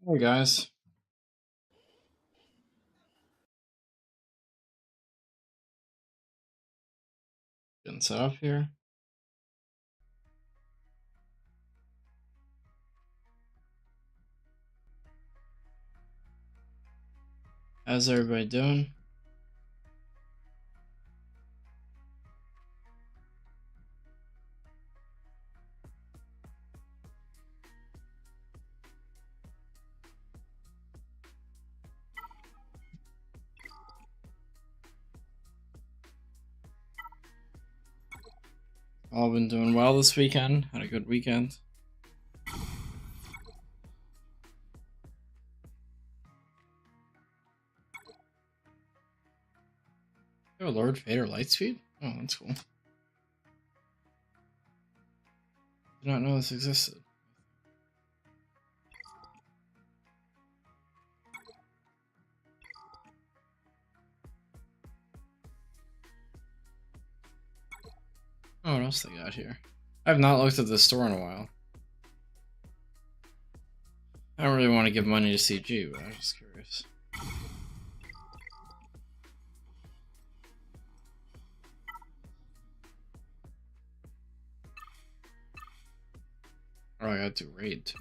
Hey guys, getting set up here. How's everybody doing? All been doing well this weekend. Had a good weekend. Oh, Lord Vader Lightspeed? Oh, that's cool. Did not know this existed. Oh, what else they got here? I've not looked at this store in a while. I don't really want to give money to CG, but I was just curious. Oh, I got to raid too.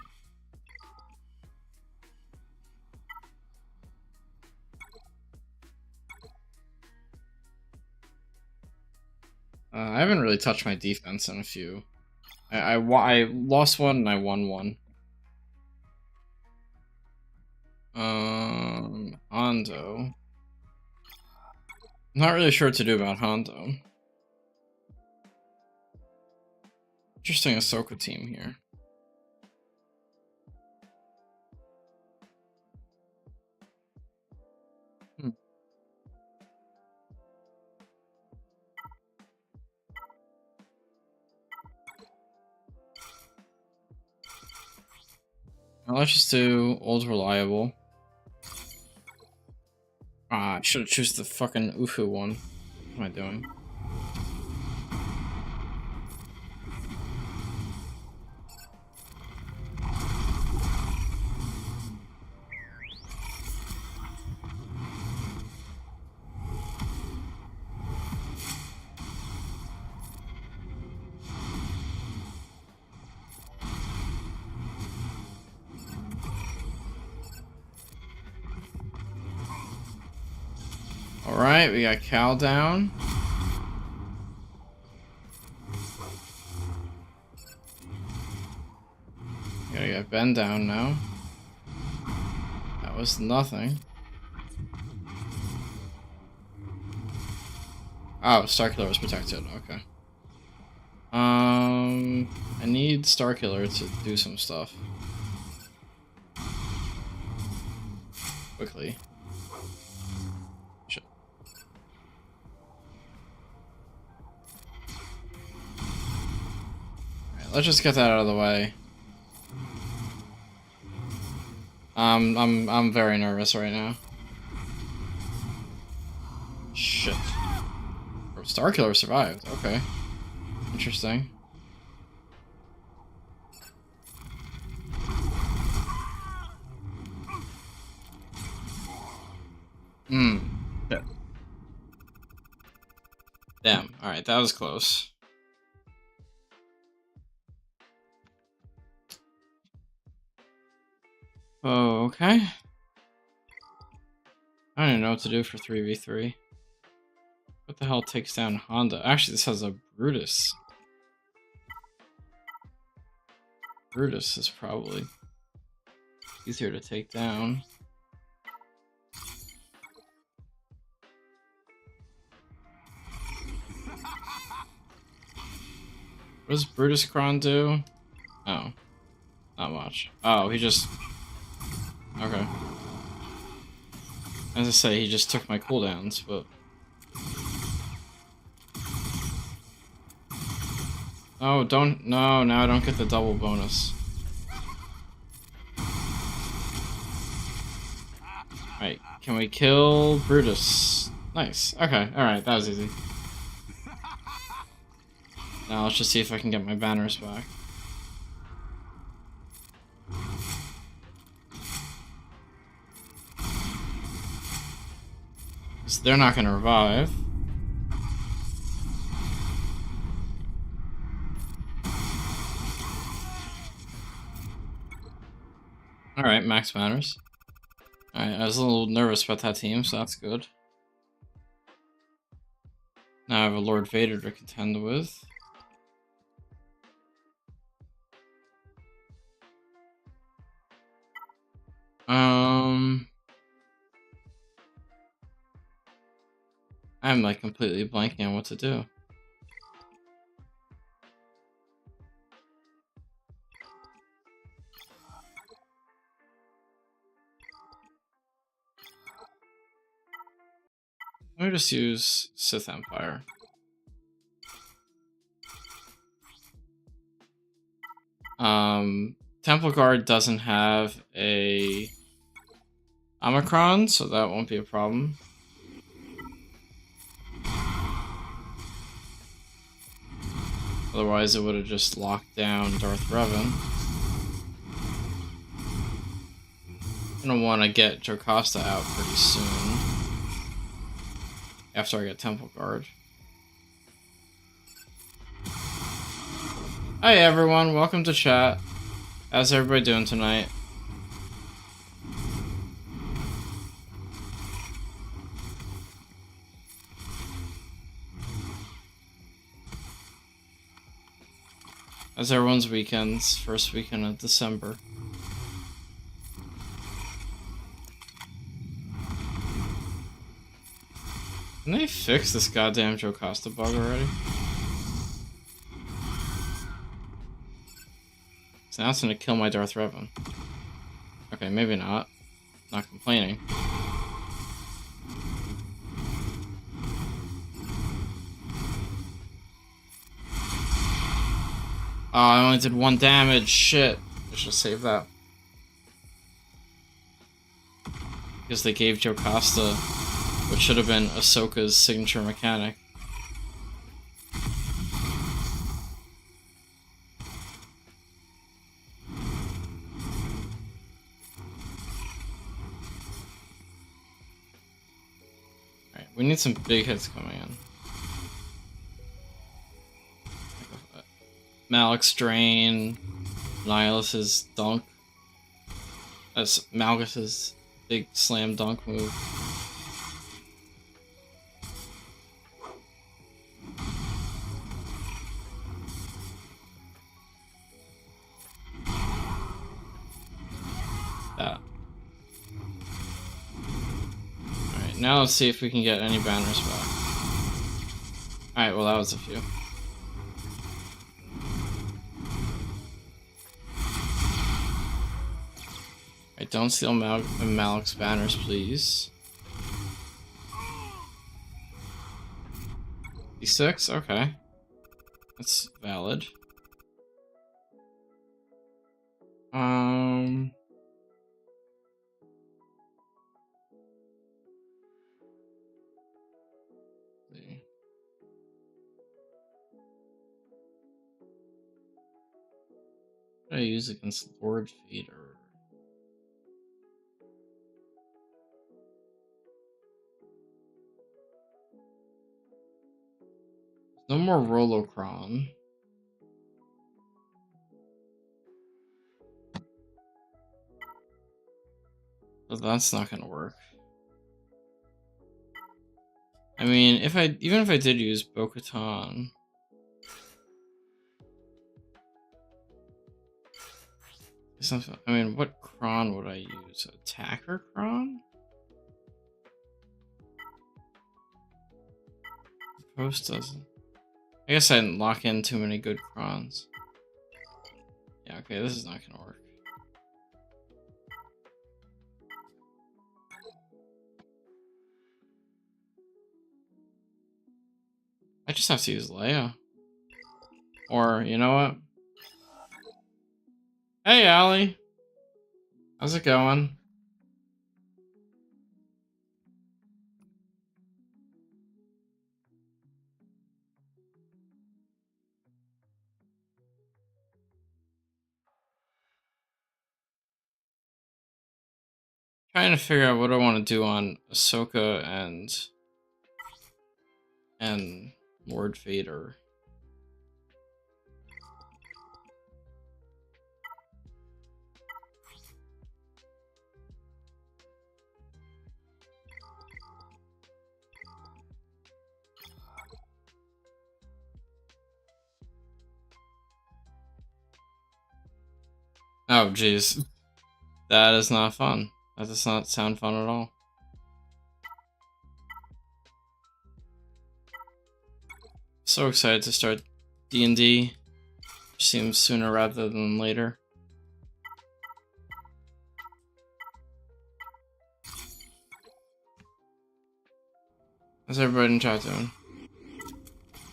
I haven't really touched my defense in a few. I lost one and I won one. Hondo. I'm not really sure what to do about Hondo. Interesting Ahsoka team here. Well, let's just do old reliable. Ah, I should have chosen the fucking Ufu one. What am I doing? Alright, we got Cal down. Gotta get Ben down now. That was nothing. Oh, Starkiller was protected, okay. I need Starkiller to do some stuff. Quickly. Shit. Alright, let's just get that out of the way. I'm very nervous right now. Shit. Starkiller survived, okay. Interesting. Yeah. Damn, alright, that was close. Oh, okay. I don't even know what to do for 3v3. What the hell takes down Honda? Actually, this has a Brutus. Brutus is probably easier to take down. What does Brutus Kron do? Oh, not much. Oh, he just... Okay. As I say, he just took my cooldowns, but... Oh, don't... No, now I don't get the double bonus. Alright, can we kill Brutus? Nice. Okay, alright, that was easy. Now let's just see if I can get my banners back. they're not gonna revive. Alright, max matters. Alright, I was a little nervous about that team, so that's good. Now I have a Lord Vader to contend with. I'm like completely blanking on what to do. Let me just use Sith Empire. Temple Guard doesn't have a Omicron, so that won't be a problem. Otherwise, it would have just locked down Darth Revan. I'm gonna want to get Jocasta out pretty soon. After I get Temple Guard. Hi everyone, welcome to chat. How's everybody doing tonight? How's everyone's weekends? First weekend of December. Can they fix this goddamn Jocasta bug already? So now it's gonna kill my Darth Revan. Okay, maybe not. Not complaining. Oh, I only did 1 damage. Shit. I should save that. Because they gave Jocasta what should have been Ahsoka's signature mechanic. Alright, we need some big hits coming in. Malik's Drain, Nihilus's Dunk. That's Malgus's big slam dunk move. That. Alright, now let's see if we can get any banners back. Alright, well that was a few. Alright, don't steal Malik's banners, please. D6? Okay. That's valid. What do I use against Lord Vader? No more Rolocron. But that's not gonna work. I mean, even if I did use Bo-Katan. I mean, what Kron would I use? Attacker Kron? Post doesn't. I guess I didn't lock in too many good Krons. Yeah, okay, this is not gonna work. I just have to use Leia. Or, you know what? Hey, Allie! How's it going? Trying to figure out what I want to do on Ahsoka and and Lord Vader. Oh, jeez. That is not fun. That does not sound fun at all. So excited to start D&D. Seems sooner rather than later. How's everybody in chat doing?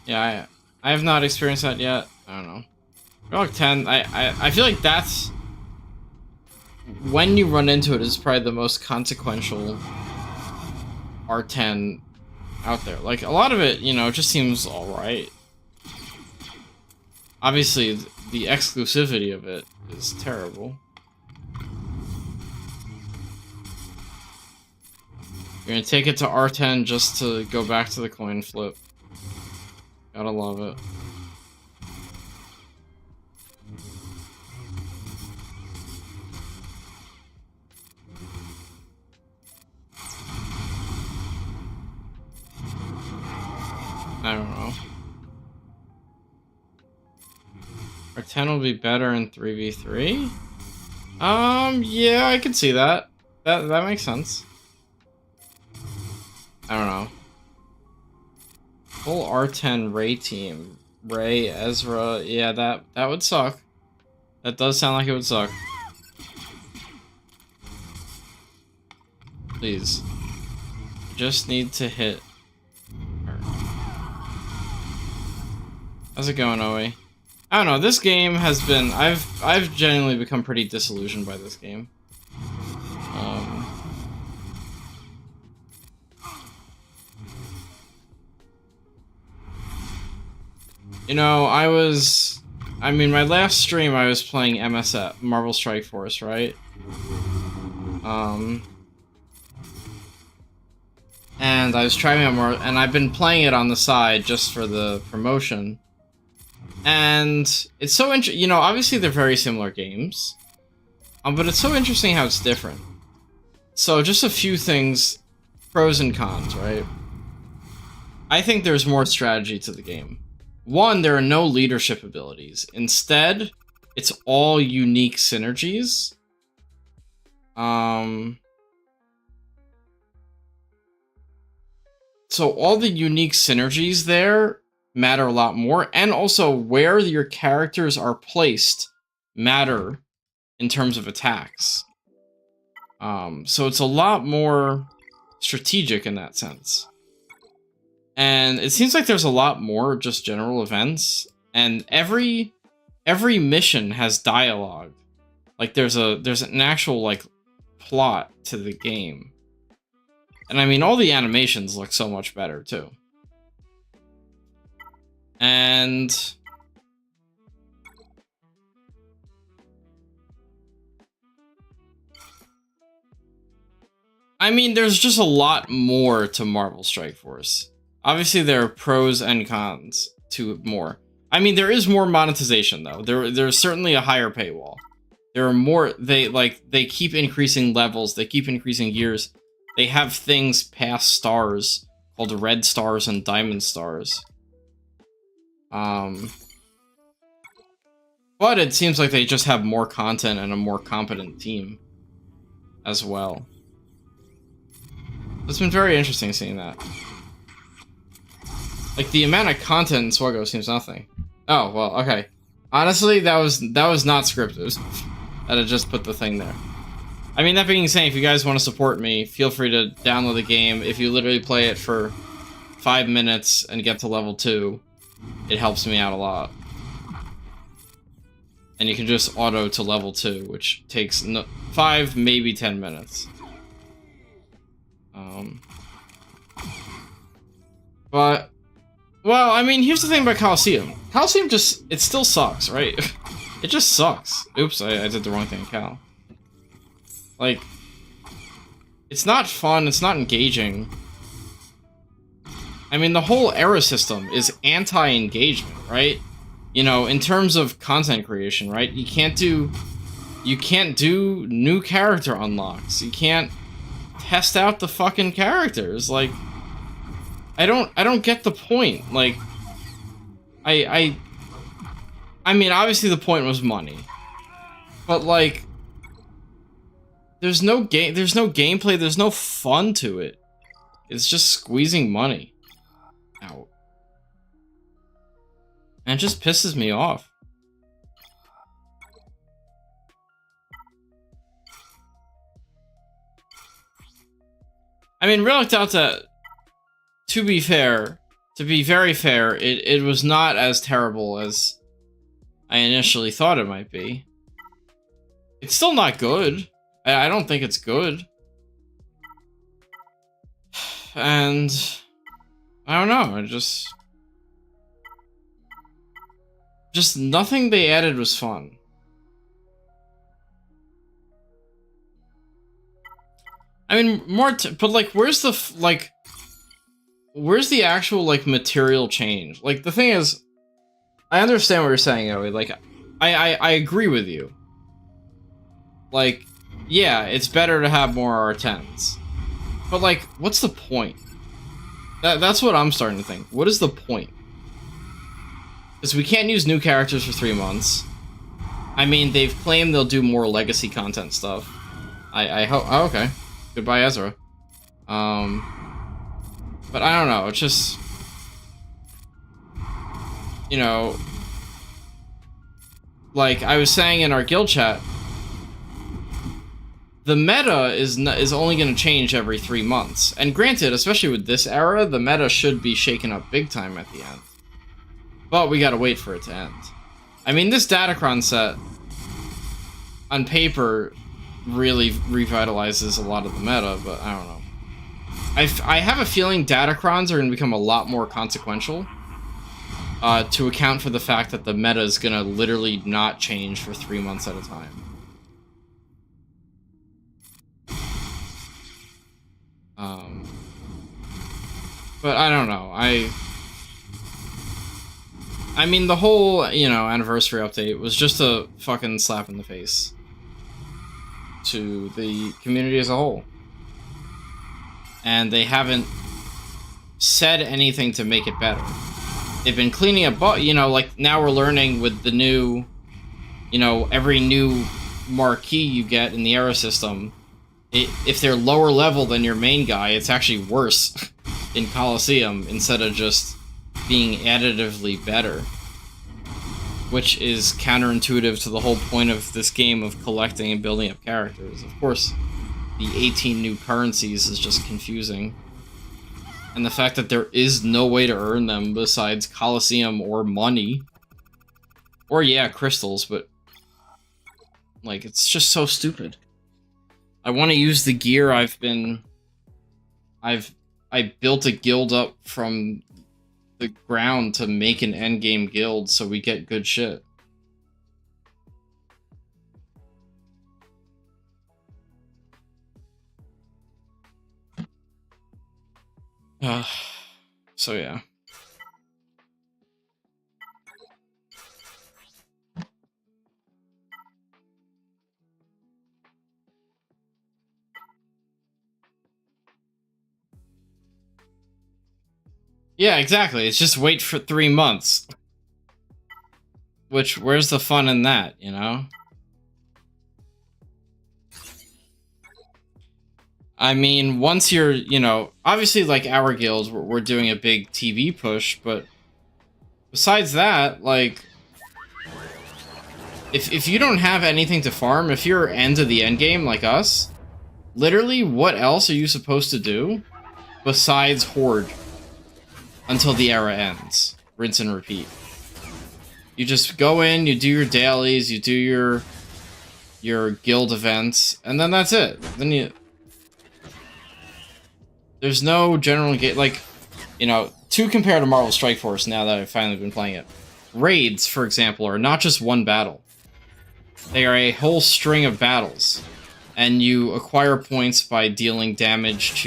Yeah, I have not experienced that yet. I don't know. Relic 10, I feel like that's... When you run into it, is probably the most consequential R10 out there. Like, a lot of it, you know, it just seems alright. Obviously, the exclusivity of it is terrible. You're gonna take it to R10 just to go back to the coin flip. Gotta love it. I don't know. R10 will be better in 3v3? Yeah, I can see that. That makes sense. I don't know. Full R10 Ray team. Ray, Ezra, yeah, that would suck. That does sound like it would suck. Please. You just need to hit her. How's it going, Oe? I don't know, this game has been... I've genuinely become pretty disillusioned by this game. You know, I mean, my last stream I was playing MSF, Marvel Strike Force, right? And I was trying out more, and I've been playing it on the side just for the promotion. And it's so interesting, you know, obviously they're very similar games. But it's so interesting how it's different. So just a few things, pros and cons, right? I think there's more strategy to the game. One, there are no leadership abilities. Instead, it's all unique synergies. So all the unique synergies there matter a lot more, and also where your characters are placed matter in terms of attacks. So it's a lot more strategic in that sense. And it seems like there's a lot more just general events, and every mission has dialogue. Like there's an actual like plot to the game. And I mean, all the animations look so much better too. And I mean, there's just a lot more to Marvel Strike Force. Obviously, there are pros and cons to more. I mean, there is more monetization though. There's certainly a higher paywall. There are more. They keep increasing levels. They keep increasing gears. They have things past stars called red stars and diamond stars. But it seems like they just have more content and a more competent team as well. It's been very interesting seeing that. Like, the amount of content in Swuggo seems nothing. Oh, well, okay. Honestly, that was not scripted. That had just put the thing there. I mean, that being said, if you guys want to support me, feel free to download the game. If you literally play it for 5 minutes and get to level 2, it helps me out a lot. And you can just auto to level 2, which takes 5, maybe 10 minutes. But, well, I mean, here's the thing about Coliseum. Coliseum just, it still sucks, right? It just sucks. Oops, I did the wrong thing, Cal. Like, it's not fun, it's not engaging. I mean, the whole era system is anti-engagement, right? You know, in terms of content creation, right? You can't do new character unlocks. You can't test out the fucking characters. Like, I don't get the point. Like, I mean, obviously the point was money. But like, there's no gameplay, there's no fun to it. It's just squeezing money out. And it just pisses me off. I mean, Relic Delta, to be very fair, it was not as terrible as I initially thought it might be. It's still not good. I don't think it's good. And I don't know, I just nothing they added was fun. I mean, but like, where's the actual like material change? Like, the thing is, I understand what you're saying, Owie. Like, I agree with you. Like, yeah, it's better to have more R10s. But like, what's the point? That's what I'm starting to think. What is the point? Because we can't use new characters for 3 months. I mean, they've claimed they'll do more legacy content stuff. I hope. Oh, okay. Goodbye, Ezra. But I don't know. It's just, you know, like I was saying in our guild chat, the meta is only going to change every 3 months. And granted, especially with this era, the meta should be shaken up big time at the end. But we gotta wait for it to end. I mean, this Datacron set, on paper, really revitalizes a lot of the meta, but I don't know. I have a feeling Datacrons are going to become a lot more consequential to account for the fact that the meta is going to literally not change for 3 months at a time. But I don't know. I mean, the whole, you know, anniversary update was just a fucking slap in the face to the community as a whole. And they haven't said anything to make it better. They've been cleaning up, you know, like, now we're learning with the new, you know, every new marquee you get in the era system, if they're lower level than your main guy, it's actually worse in Coliseum instead of just being additively better. Which is counterintuitive to the whole point of this game of collecting and building up characters. Of course, the 18 new currencies is just confusing. And the fact that there is no way to earn them besides Coliseum or money. Or, yeah, crystals, but like, it's just so stupid. I want to use the gear I built a guild up from the ground to make an endgame guild so we get good shit. So yeah. Yeah, exactly. It's just wait for 3 months. Which, where's the fun in that, you know? I mean, once you're, you know, obviously, like, our guilds, we're doing a big TV push, but besides that, like, if you don't have anything to farm, if you're end of the end game like us, literally, what else are you supposed to do besides horde until the era ends? Rinse and repeat. You just go in, you do your dailies, you do your guild events, and then that's it. Then there's no general game, like, you know, to compare to Marvel Strike Force now that I've finally been playing it. Raids, for example, are not just one battle. They are a whole string of battles. And you acquire points by dealing damage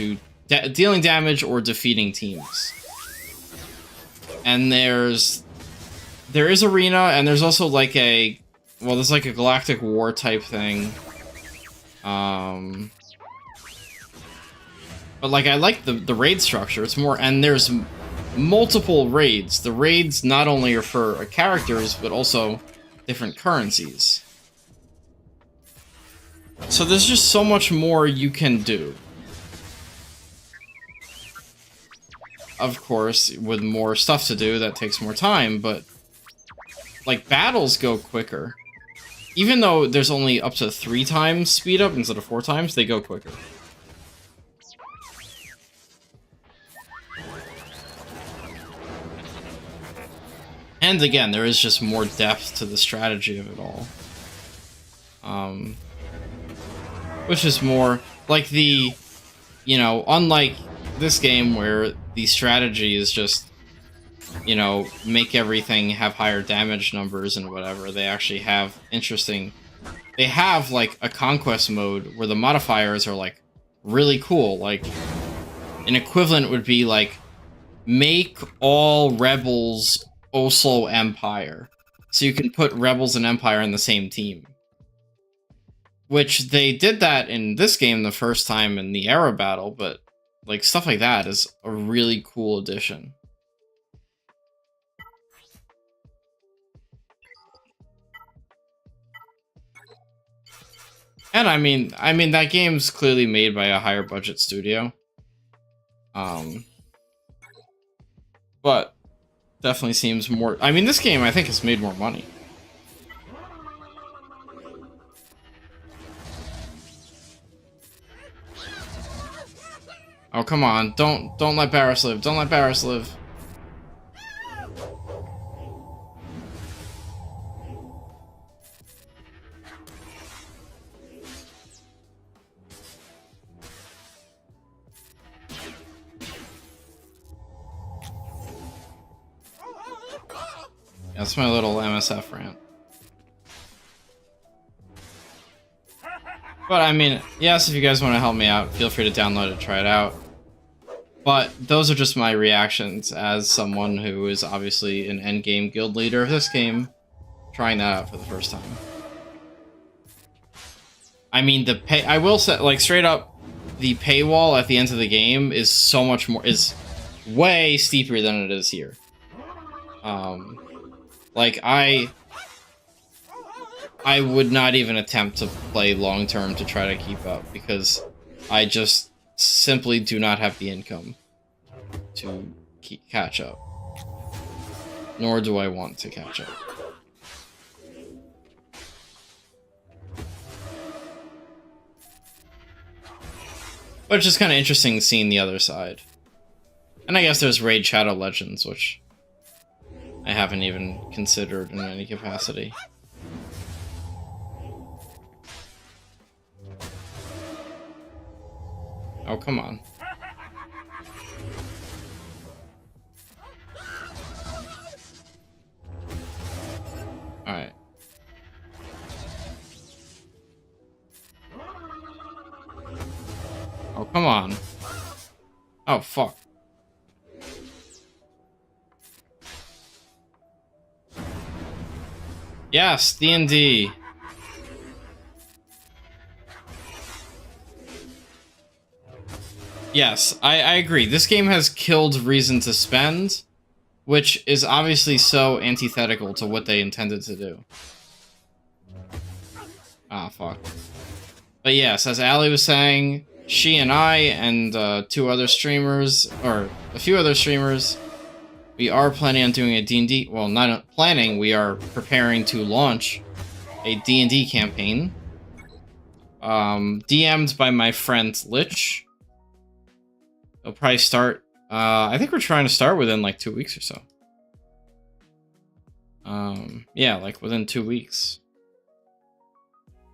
or defeating teams. And there is arena, and there's also like there's like a galactic war type thing. But like I like the raid structure. It's more, and there's multiple raids. The raids not only are for characters, but also different currencies. So there's just so much more you can do. Of course, with more stuff to do, that takes more time, but like battles go quicker. Even though there's only up to 3 times speed up instead of 4 times, they go quicker. And again, there is just more depth to the strategy of it all. Which is more like unlike this game where the strategy is just, make everything have higher damage numbers and whatever. They actually have they have like a conquest mode where the modifiers are like really cool. Like an equivalent would be like, make all rebels also Empire. So you can put rebels and Empire in the same team. Which they did that in this game the first time in the era battle, but like stuff like that is a really cool addition. And I mean that game's clearly made by a higher budget studio. But definitely seems more, this game I think has made more money. Oh, come on. Don't let Barris live. Don't let Barris live. That's my little MSF rant. But yes, if you guys want to help me out, feel free to download it, try it out. But those are just my reactions as someone who is obviously an endgame guild leader of this game, trying that out for the first time. I will say, like, straight up, the paywall at the end of the game is so much more, is way steeper than it is here. Like, I would not even attempt to play long-term to try to keep up, because I just simply do not have the income to catch up. Nor do I want to catch up. But it's just kind of interesting seeing the other side. And I guess there's Raid Shadow Legends, which I haven't even considered in any capacity. Oh, come on. Alright. Oh, come on. Oh, fuck. Yes, D&D. Yes, I agree. This game has killed reason to spend, which is obviously so antithetical to what they intended to do. Ah, fuck. But yes, as Allie was saying, she and I and 2 other streamers, or a few other streamers, we are planning on doing a D&D, well, not planning, we are preparing to launch a D&D campaign. DM'd by my friend Lich. It'll probably start, I think we're trying to start within like 2 weeks or so. Yeah, like within 2 weeks.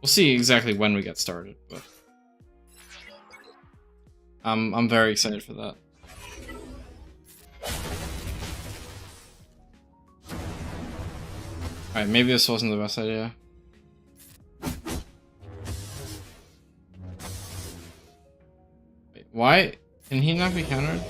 We'll see exactly when we get started, but I'm very excited for that. Alright, maybe this wasn't the best idea. Wait, why? Can he not be countered?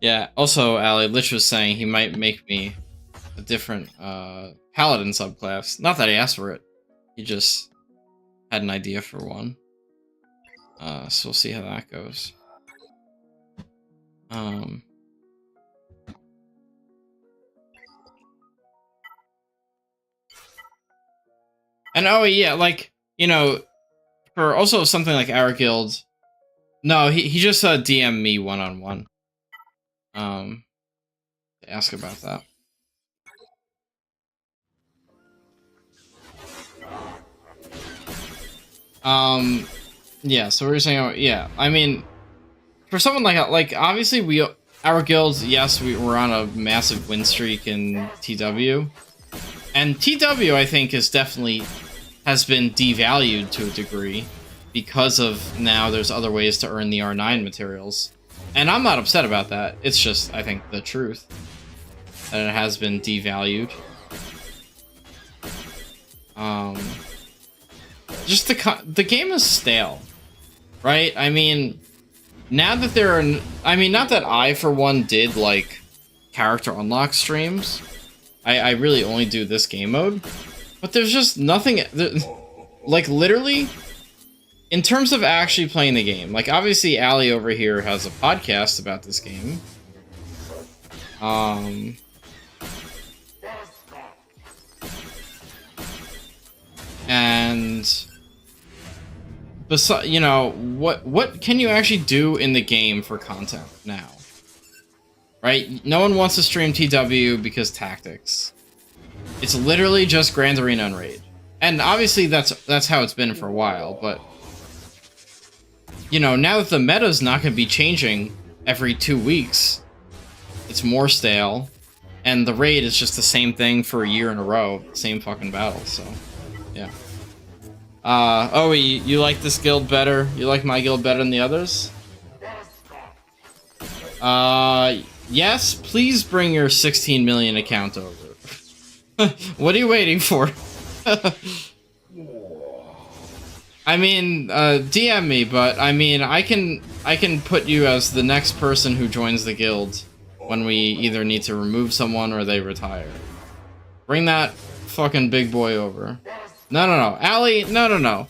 Yeah, also, Ali, Lich was saying he might make me a different, Paladin subclass. Not that he asked for it. He just had an idea for one. So we'll see how that goes. And oh yeah, like, you know, for also something like our guild. No, he just DM me one-on-one. To ask about that. Yeah, so we were saying, yeah, I mean, for someone like obviously our guilds, yes, we're on a massive win streak in TW. And TW, I think, has been devalued to a degree because of now there's other ways to earn the R9 materials. And I'm not upset about that. It's just, I think, the truth that it has been devalued. Just the game is stale, right? I mean, now that there are, I mean, not that I, for one, did, like, character unlock streams. I really only do this game mode. But there's just nothing, like, literally, in terms of actually playing the game, like, obviously, Ali over here has a podcast about this game. And besides, you know, what can you actually do in the game for content now? Right? No one wants to stream TW because tactics. It's literally just Grand Arena and Raid. And obviously that's how it's been for a while, but you know, now that the meta's not going to be changing every 2 weeks, it's more stale, and the Raid is just the same thing for a year in a row, same fucking battle, so yeah. Oh, you like this guild better? You like my guild better than the others? Yes, please bring your 16 million account over. What are you waiting for? I mean, DM me, but I mean, I can put you as the next person who joins the guild when we either need to remove someone or they retire. Bring that fucking big boy over. No. Ali, no.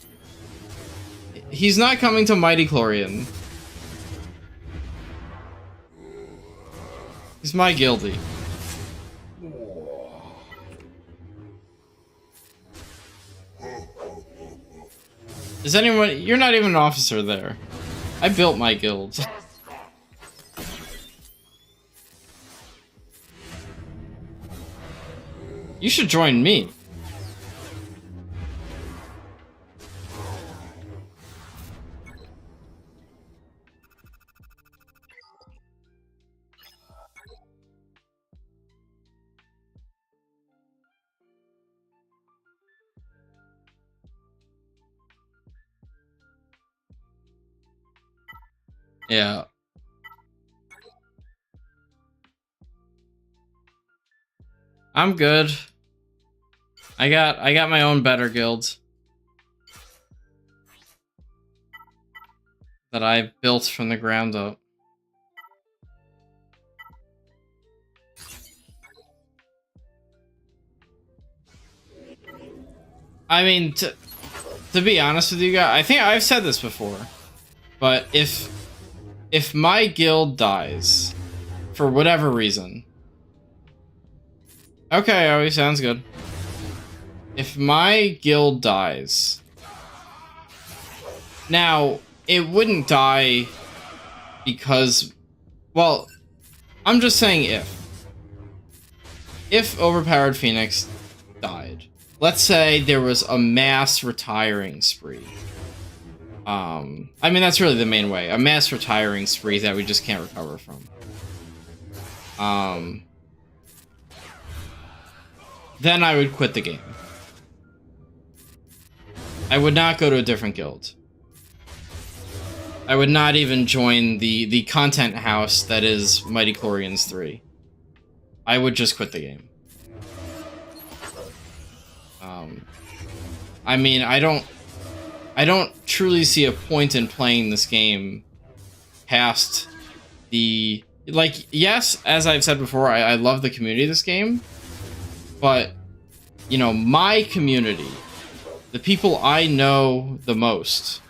He's not coming to Mighty Chlorian. He's my guildie. Is anyone... You're not even an officer there. I built my guild. You should join me. Yeah. I'm good. I got my own better guild that I built from the ground up. I mean, to be honest with you guys, I think I've said this before, but if my guild dies for whatever reason, okay, always sounds good. If my guild dies, now it wouldn't die because, well, I'm just saying if Overpowered Phoenix died, let's say there was a mass retiring spree. I mean, that's really the main way. A mass retiring spree that we just can't recover from. Then I would quit the game. I would not go to a different guild. I would not even join the content house that is Mighty Chlorians 3. I would just quit the game. I mean, I don't truly see a point in playing this game past yes, as I've said before, I love the community of this game, but you know, my community, the people I know the most,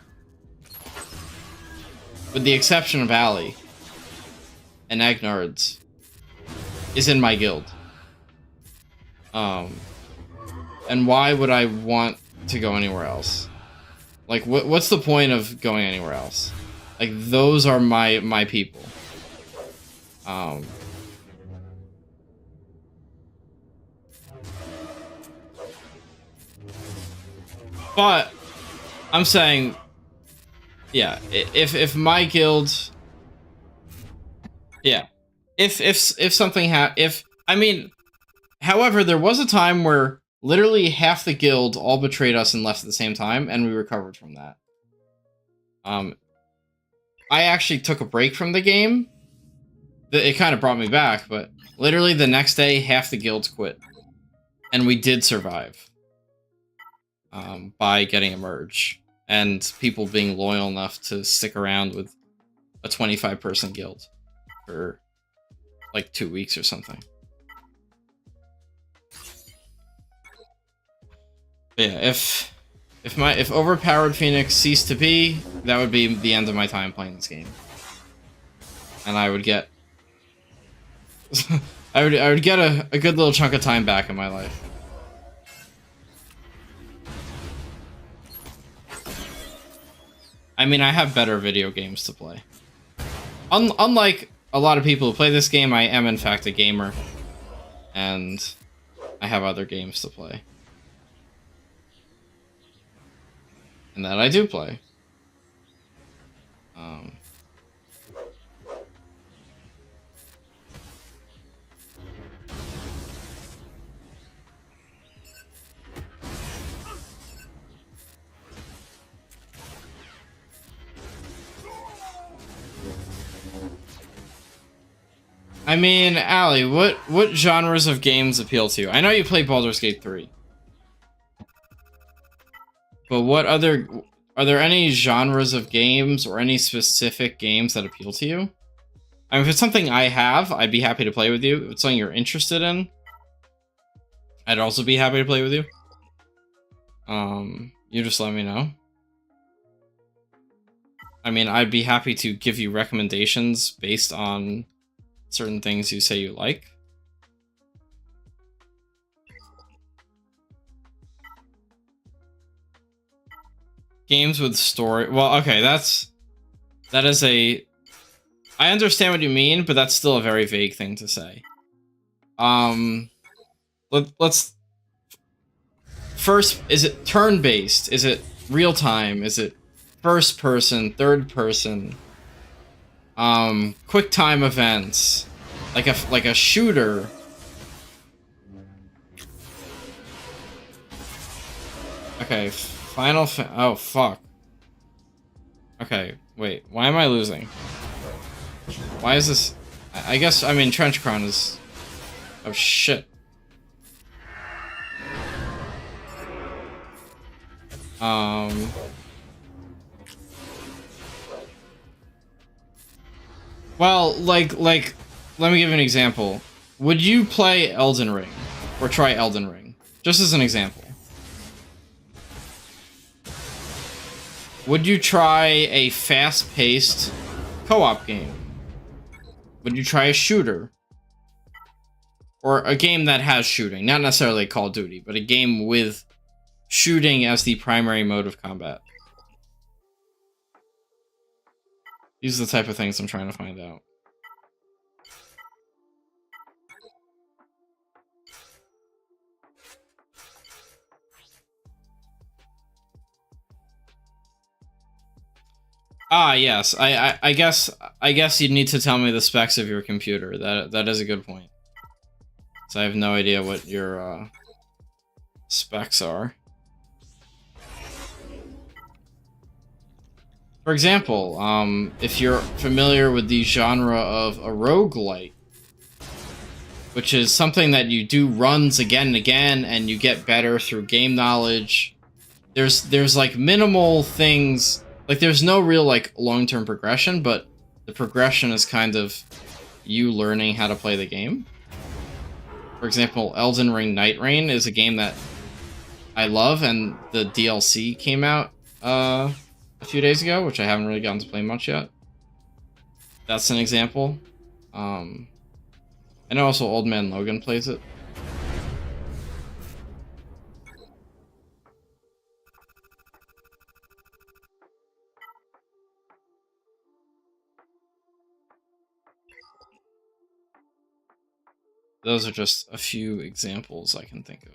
with the exception of Ali and Agnards, is in my guild. And why would I want to go anywhere else? Like, what's the point of going anywhere else? Like, those are my people. But I'm saying, yeah, if my guild, yeah, if something I mean, however, there was a time where literally half the guild all betrayed us and left at the same time, and we recovered from that. I actually took a break from the game. It kind of brought me back, but literally the next day, half the guilds quit, and we did survive. By getting a merge and people being loyal enough to stick around with a 25-person guild for like 2 weeks or something. But yeah, if overpowered Phoenix ceased to be, that would be the end of my time playing this game, and I would get I would get a good little chunk of time back in my life. I mean, I have better video games to play. Unlike a lot of people who play this game, I am in fact a gamer, and I have other games to play. And that I do play. I mean, Ali, what genres of games appeal to you? I know you play Baldur's Gate 3. But are there any genres of games or any specific games that appeal to you? I mean, if it's something I have, I'd be happy to play with you. If it's something you're interested in, I'd also be happy to play with you. You just let me know. I mean, I'd be happy to give you recommendations based on certain things you say you like. Games with story. Well, okay, that is a. I understand what you mean, but that's still a very vague thing to say. Let's first. Is it turn-based? Is it real time? Is it first person? Third person? Quick time events, like a shooter. Okay, oh fuck. Okay, wait. Why am I losing? Why is this? I guess I mean Trenchcron is. Oh shit. Well, like, let me give you an example. Would you play Elden Ring? Or try Elden Ring? Just as an example. Would you try a fast-paced co-op game? Would you try a shooter? Or a game that has shooting? Not necessarily Call of Duty, but a game with shooting as the primary mode of combat. These are the type of things I'm trying to find out. Ah, yes. I guess you'd need to tell me the specs of your computer. That is a good point. So I have no idea what your specs are. For example, if you're familiar with the genre of a roguelite, which is something that you do runs again and again, and you get better through game knowledge, there's like minimal things, like there's no real like long-term progression, but the progression is kind of you learning how to play the game. For example, Elden Ring Night Rain is a game that I love, and the DLC came out a few days ago, which I haven't really gotten to play much yet. That's an example. And also Old Man Logan plays it. Those are just a few examples I can think of.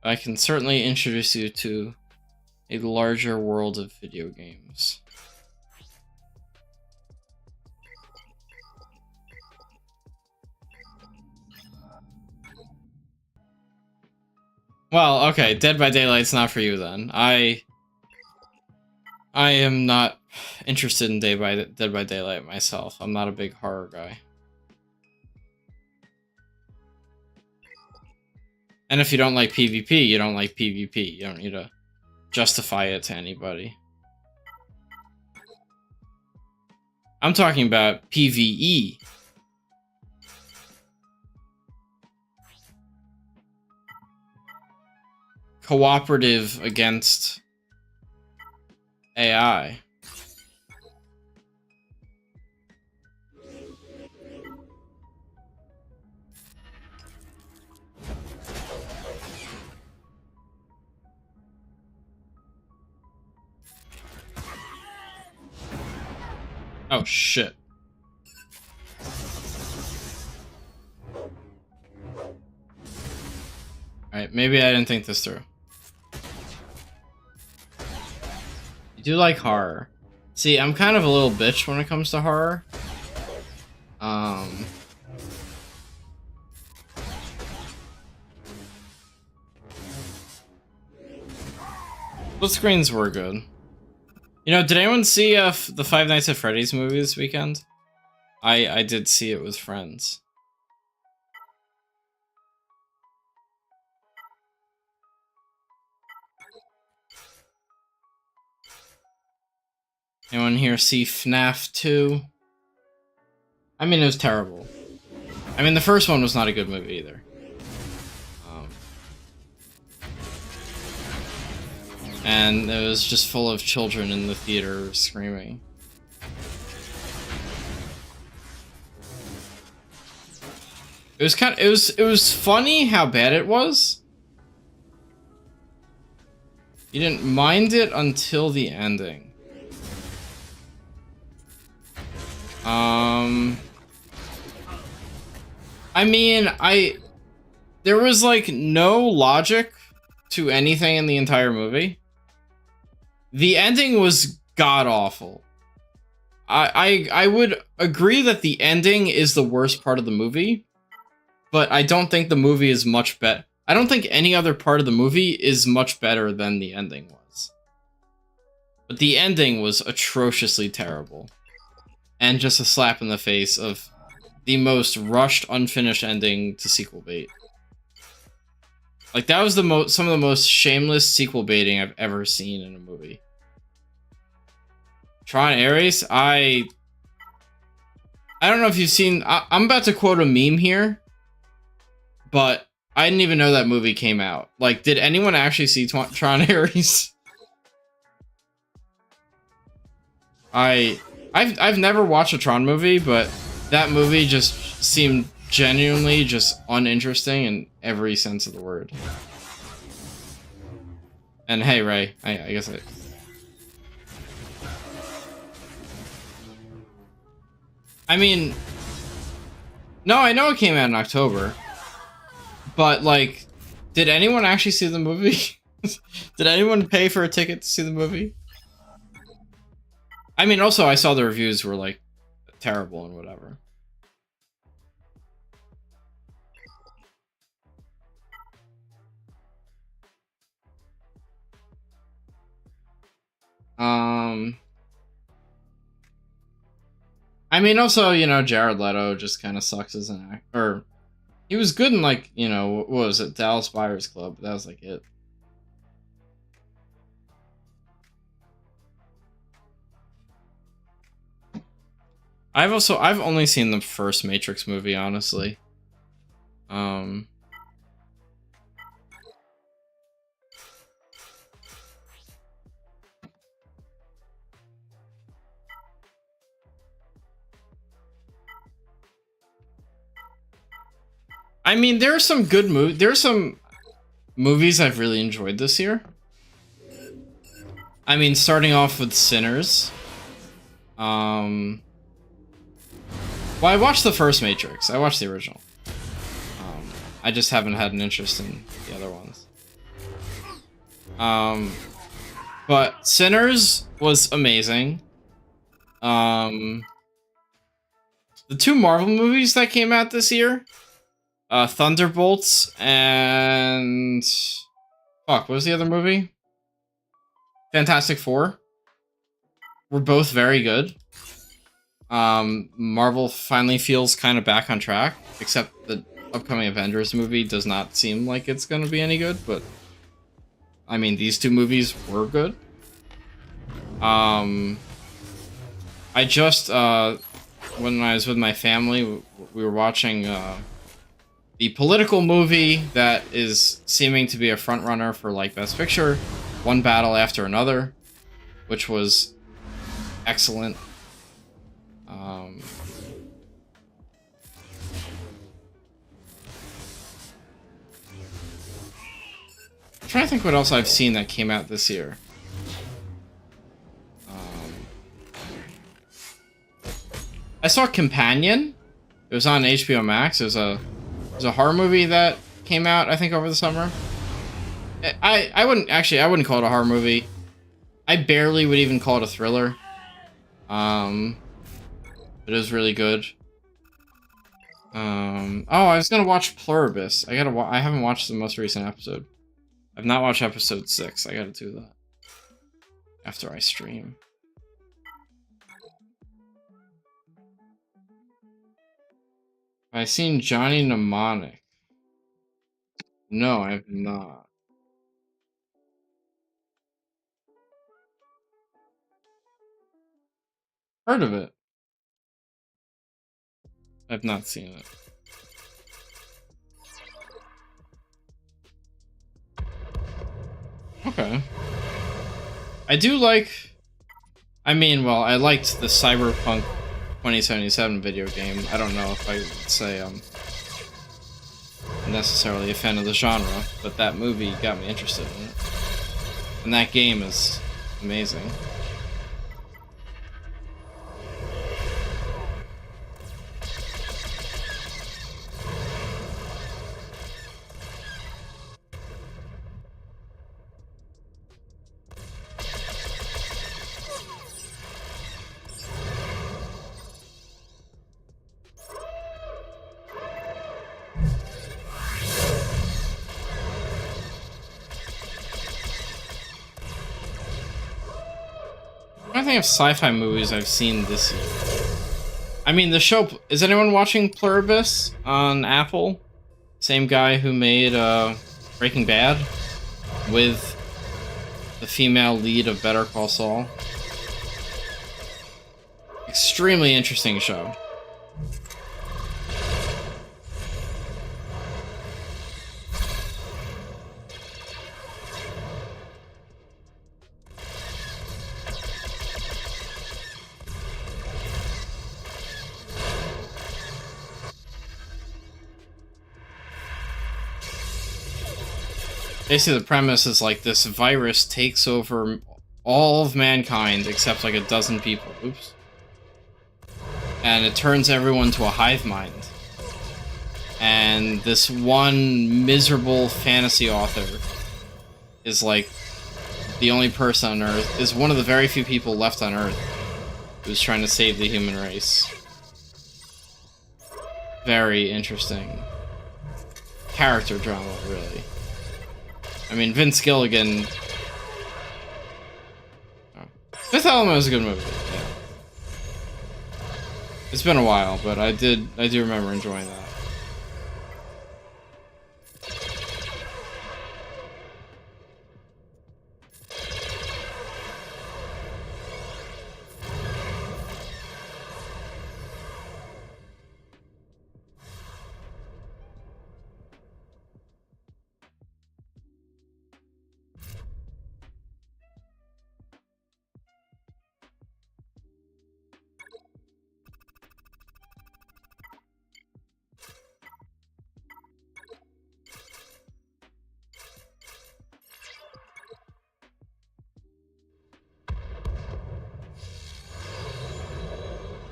I can certainly introduce you to a larger world of video games. Well, okay, Dead by Daylight's not for you then. I am not interested in Dead by Daylight myself. I'm not a big horror guy. And if you don't like PvP, you don't like PvP. You don't need to justify it to anybody. I'm talking about PvE. Cooperative against AI. Oh shit. Alright, maybe I didn't think this through. You do like horror. See, I'm kind of a little bitch when it comes to horror. Split screens were good. You know, did anyone see the Five Nights at Freddy's movie this weekend? I did see it with friends. Anyone here see FNAF 2? I mean, it was terrible. I mean, the first one was not a good movie either. And it was just full of children in the theater screaming. It was funny how bad it was. You didn't mind it until the ending. I mean, there was like no logic to anything in the entire movie. The ending was god-awful. I would agree that the ending is the worst part of the movie, but I don't think the movie is much better. I don't think any other part of the movie is much better than the ending was. But the ending was atrociously terrible. And just a slap in the face of the most rushed, unfinished ending to sequel bait. Like, that was some of the most shameless sequel baiting I've ever seen in a movie. Tron Ares, I don't know if you've seen... I'm about to quote a meme here, but I didn't even know that movie came out. Like, did anyone actually see Tron Ares? I've never watched a Tron movie, but that movie just seemed genuinely just uninteresting in every sense of the word. And hey, Ray, I guess I mean, no, I know it came out in October, but like, did anyone actually see the movie? Did anyone pay for a ticket to see the movie? I mean, also, I saw the reviews were like terrible and whatever. I mean, also, you know, Jared Leto just kind of sucks as an actor. Or he was good in, like, you know, what was it, Dallas Buyers Club? That was like it. I've only seen the first Matrix movie, honestly. I mean, there are some good movies. There are some movies I've really enjoyed this year. I mean, starting off with Sinners. Well, I watched the first Matrix. I watched the original. I just haven't had an interest in the other ones. But Sinners was amazing. The two Marvel movies that came out this year, Thunderbolts and fuck, what was the other movie? Fantastic Four. Were both very good. Marvel finally feels kind of back on track, except the upcoming Avengers movie does not seem like it's going to be any good, but I mean, these two movies were good. I just, when I was with my family, we were watching the political movie that is seeming to be a front runner for like Best Picture, one battle after another, which was excellent. I'm trying to think what else I've seen that came out this year. I saw Companion. It was on HBO Max. It was a horror movie that came out, I think, over the summer. I wouldn't call it a horror movie. I barely would even call it a thriller. But it was really good. Oh, I was gonna watch Pluribus. I haven't watched the most recent episode. I've not watched episode 6. I gotta do that after I stream. I've seen Johnny Mnemonic. No, I have not. Heard of it. I've not seen it. Okay. I do like... I mean, well, I liked the Cyberpunk 2077 video game. I don't know if I would say I'm necessarily a fan of the genre, but that movie got me interested in it. And that game is amazing. I think of sci-fi movies I've seen this year. I mean, the show... Is anyone watching Pluribus on Apple? Same guy who made Breaking Bad with the female lead of Better Call Saul. Extremely interesting show. Basically, the premise is like this virus takes over all of mankind except like a dozen people. Oops. And it turns everyone to a hive mind. And this one miserable fantasy author is like the only person on Earth, is one of the very few people left on Earth who's trying to save the human race. Very interesting character drama, really. I mean, Vince Gilligan... Oh. Fifth Element was a good movie. Yeah. It's been a while, but I do remember enjoying that.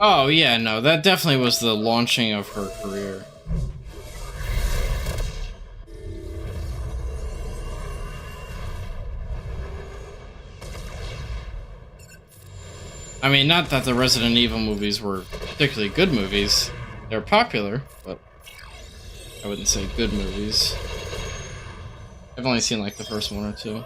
Oh, yeah, no, that definitely was the launching of her career. I mean, not that the Resident Evil movies were particularly good movies. They're popular, but I wouldn't say good movies. I've only seen, like, the first one or two.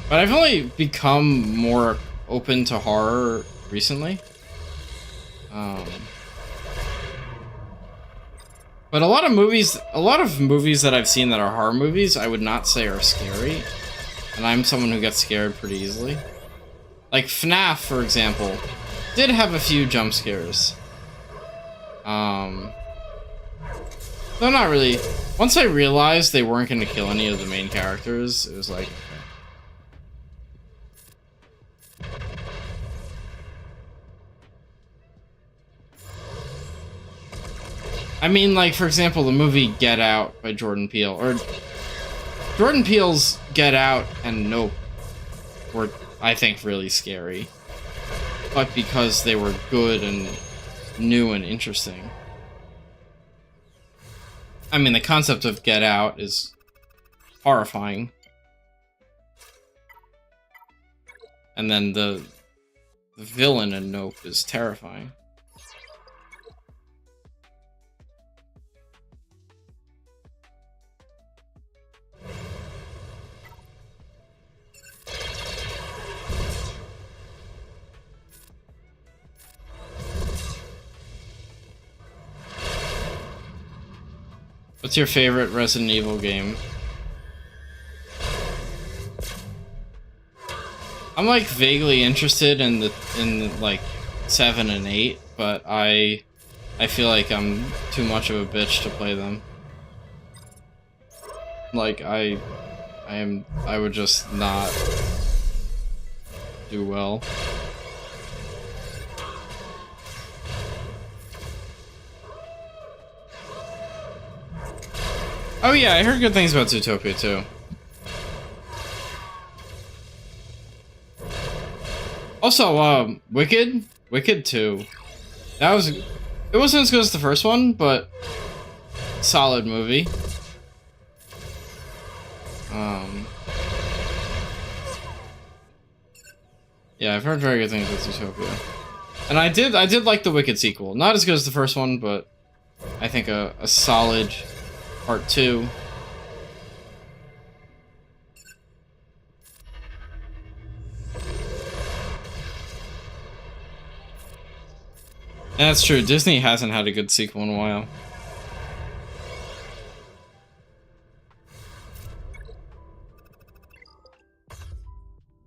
But I've only become more open to horror recently. But a lot of movies that I've seen that are horror movies, I would not say are scary. And I'm someone who gets scared pretty easily. Like FNAF, for example, did have a few jump scares. Though not really. Once I realized they weren't going to kill any of the main characters, it was like, I mean, like, for example, the movie Get Out by Jordan Peele, or Jordan Peele's Get Out and Nope were, I think, really scary. But because they were good and new and interesting. I mean, the concept of Get Out is horrifying. And then the villain in Nope is terrifying. What's your favorite Resident Evil game? I'm like vaguely interested in like 7 and 8, but I feel like I'm too much of a bitch to play them. Like I would just not do well. Oh yeah, I heard good things about Zootopia too. Also, Wicked 2. It wasn't as good as the first one, but solid movie. Yeah, I've heard very good things about Zootopia. And I did like the Wicked sequel. Not as good as the first one, but I think a solid Part 2. And that's true, Disney hasn't had a good sequel in a while.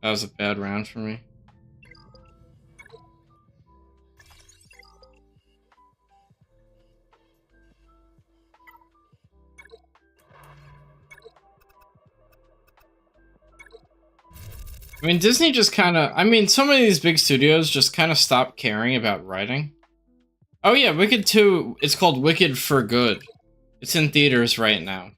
That was a bad round for me. I mean, Disney just kind of... I mean, so many of these big studios just kind of stopped caring about writing. Oh yeah, Wicked 2, it's called Wicked for Good. It's in theaters right now.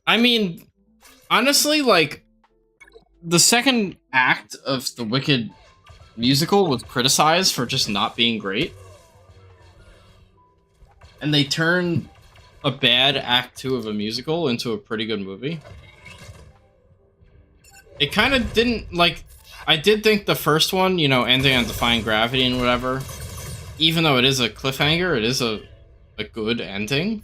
I mean, honestly, like, the second act of the Wicked musical was criticized for just not being great. And they turned a bad Act 2 of a musical into a pretty good movie. It kind of didn't, like... I did think the first one, you know, ending on Defying Gravity and whatever, even though it is a cliffhanger, it is a good ending.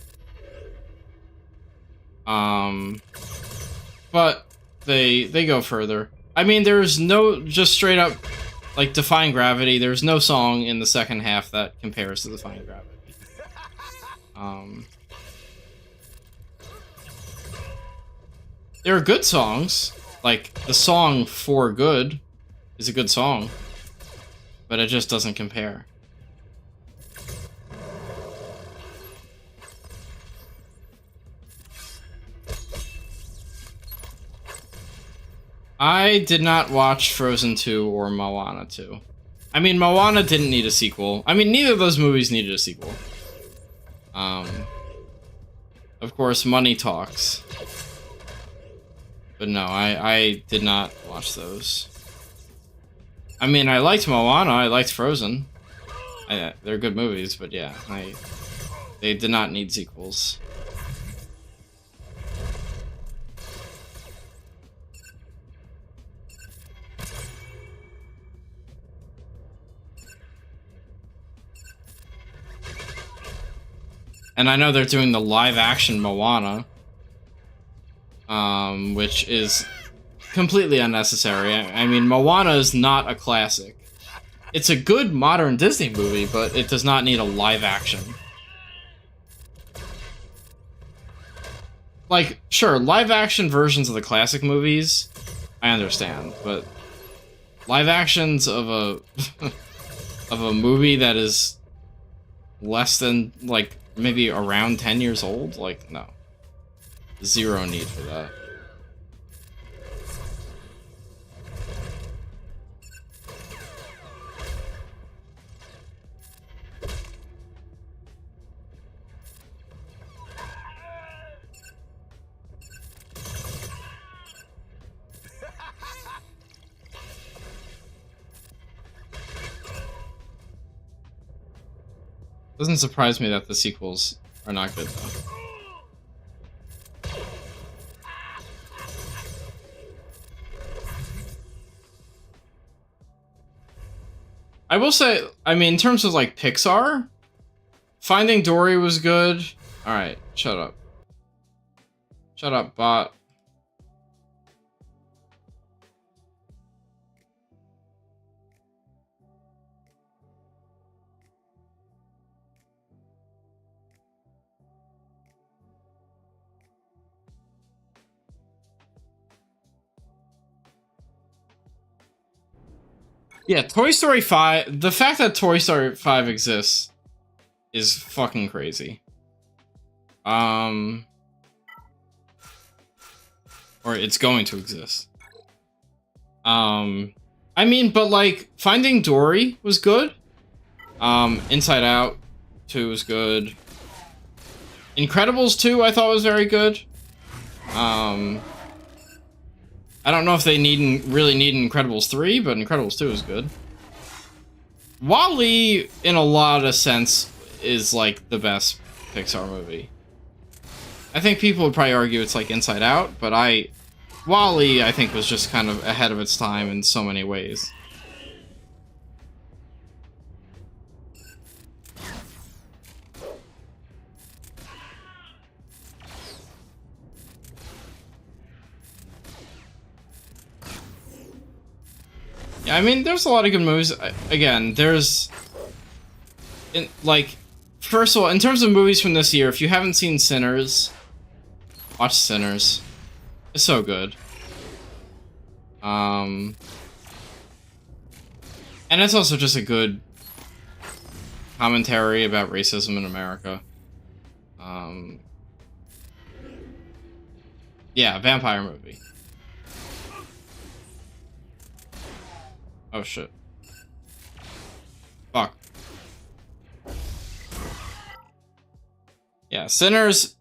But they go further. I mean, there's no just straight up like Defying Gravity. There's no song in the second half that compares to Defying Gravity. There are good songs. Like the song For Good is a good song, but it just doesn't compare. I did not watch Frozen 2 or Moana 2. I mean, Moana didn't need a sequel. I mean, neither of those movies needed a sequel. Of course, money talks. But no, I did not watch those. I mean, I liked Moana, I liked Frozen. They're good movies, but yeah, they did not need sequels. And I know they're doing the live-action Moana, which is completely unnecessary. I mean, Moana is not a classic. It's a good modern Disney movie, but it does not need a live-action. Like, sure, live-action versions of the classic movies, I understand, but live-actions of a of a movie that is less than, like, maybe around 10 years old? Like, no. Zero need for that. Doesn't surprise me that the sequels are not good, though. I will say, I mean, in terms of, like, Pixar, Finding Dory was good. Alright, shut up. Shut up, bot. Yeah, Toy Story 5, the fact that Toy Story 5 exists is fucking crazy. Or it's going to exist. I mean, but like, Finding Dory was good. Inside Out 2 was good. Incredibles 2 I thought was very good. I don't know if they really need Incredibles 3, but Incredibles 2 is good. WALL-E, in a lot of sense, is like the best Pixar movie. I think people would probably argue it's like Inside Out, but WALL-E, I think, was just kind of ahead of its time in so many ways. Yeah, I mean, there's a lot of good movies. Again, like, first of all, in terms of movies from this year, if you haven't seen Sinners, watch Sinners. It's so good. And it's also just a good commentary about racism in America. Yeah, vampire movie. Oh shit. Fuck. Yeah, Sinners.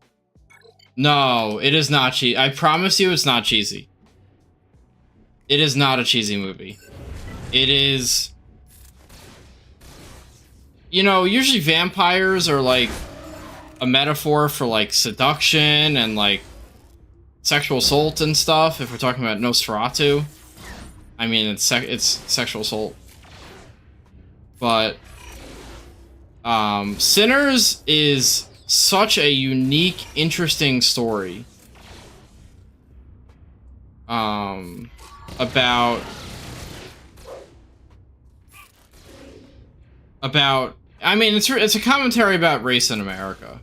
No, it is not cheesy. I promise you it's not cheesy. It is not a cheesy movie. It is... You know, usually vampires are like a metaphor for like seduction and like sexual assault and stuff, if we're talking about Nosferatu. I mean, it's sexual assault. But Sinners is such a unique, interesting story. About I mean, it's a commentary about race in America.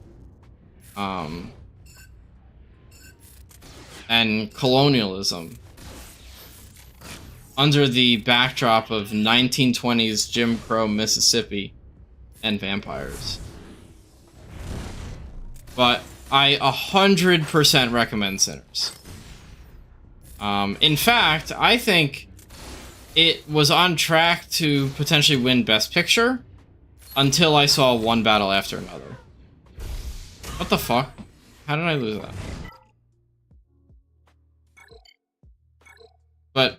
And colonialism under the backdrop of 1920s Jim Crow Mississippi and vampires. But I 100% recommend Sinners. In fact, I think it was on track to potentially win Best Picture until I saw One Battle After Another. What the fuck? How did I lose that? But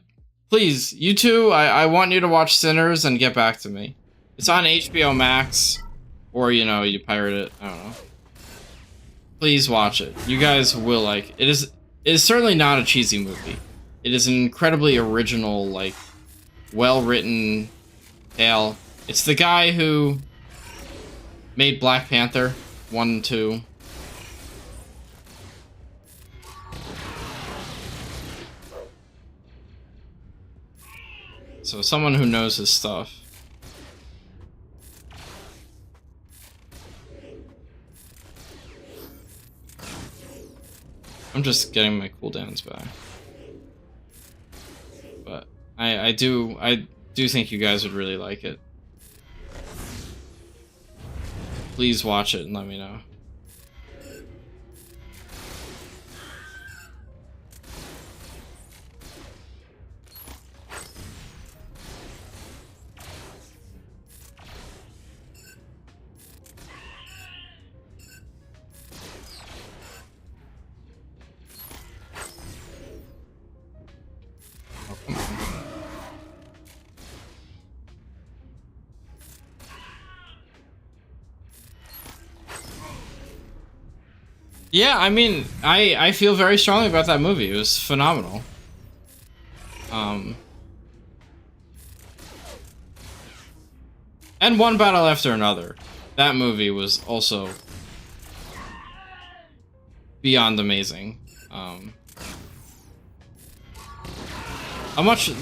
please, you two, I want you to watch Sinners and get back to me. It's on HBO Max, or, you know, you pirate it. I don't know. Please watch it. You guys will like it. It is certainly not a cheesy movie. It is an incredibly original, like, well-written tale. It's the guy who made Black Panther 1 and 2. So someone who knows his stuff. I'm just getting my cooldowns back. But I do think you guys would really like it. Please watch it and let me know. Yeah, I mean, I feel very strongly about that movie. It was phenomenal. And One Battle After Another. That movie was also beyond amazing.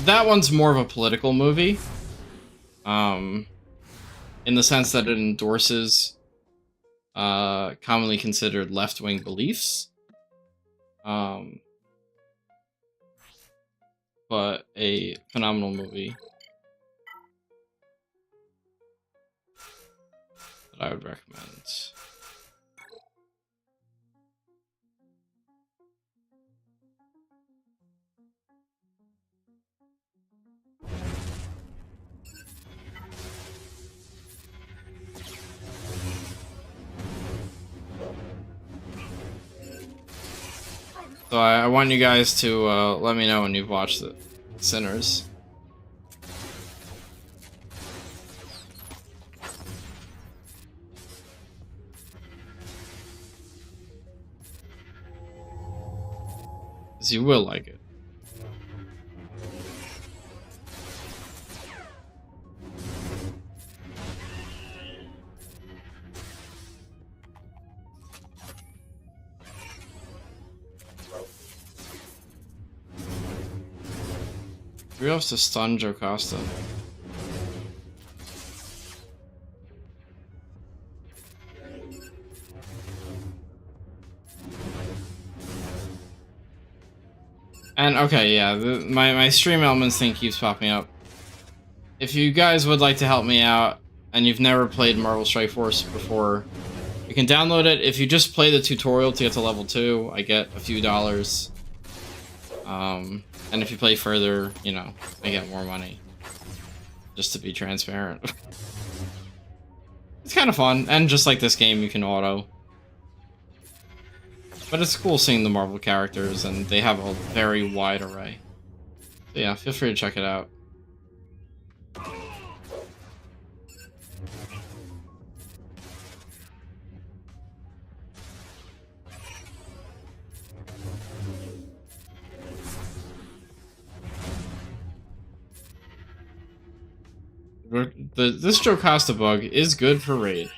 That one's more of a political movie. In the sense that it endorses commonly considered left-wing beliefs. But a phenomenal movie that I would recommend. So I want you guys to let me know when you've watched the Sinners. Because you will like it. We have to stun Joe Costa. And okay, yeah, my stream elements thing keeps popping up. If you guys would like to help me out, and you've never played Marvel Strike Force before, you can download it. If you just play the tutorial to get to level 2, I get a few dollars. And if you play further, you know, I get more money. Just to be transparent. It's kind of fun, and just like this game, you can auto. But it's cool seeing the Marvel characters, and they have a very wide array. So yeah, feel free to check it out. this Jocasta bug is good for raid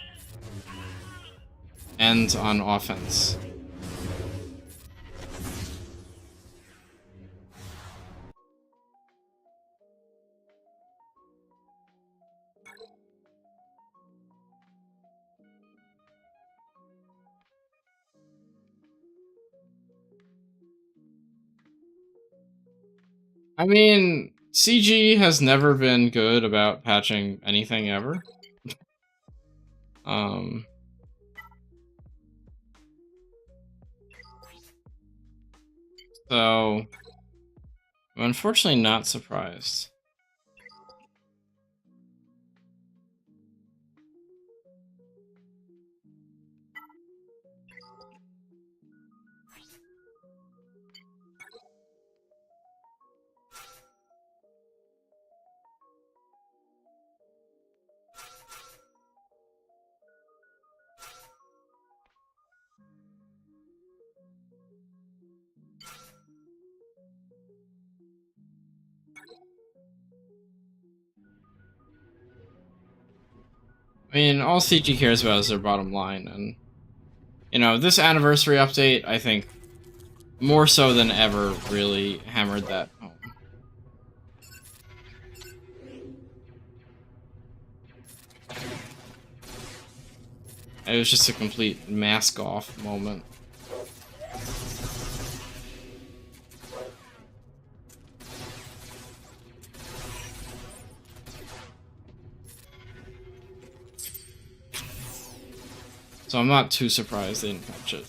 and on offense. I mean, CG has never been good about patching anything ever. Um, so I'm unfortunately not surprised. I mean, all CG cares about is their bottom line, and you know, this anniversary update, I think, more so than ever, really hammered that home. It was just a complete mask off moment. So I'm not too surprised they didn't patch it.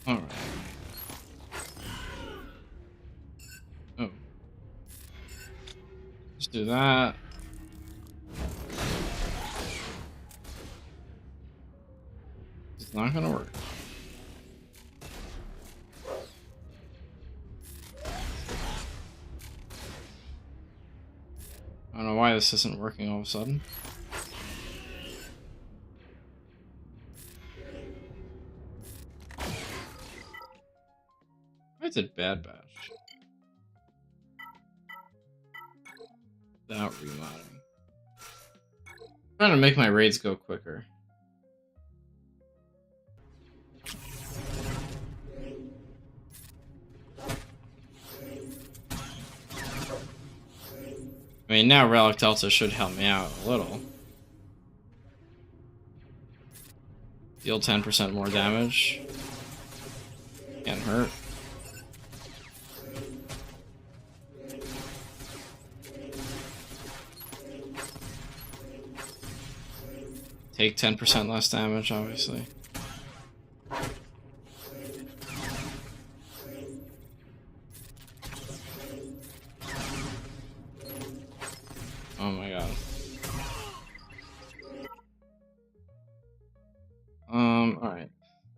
Alright. Oh. Let's do that. It's not gonna work. I don't know why this isn't working all of a sudden. I did bad batch. Without remodding. I'm trying to make my raids go quicker. I mean, now Relic Delta should help me out a little. Deal 10% more damage. Can't hurt. Take 10% less damage, obviously. Oh my god. Alright.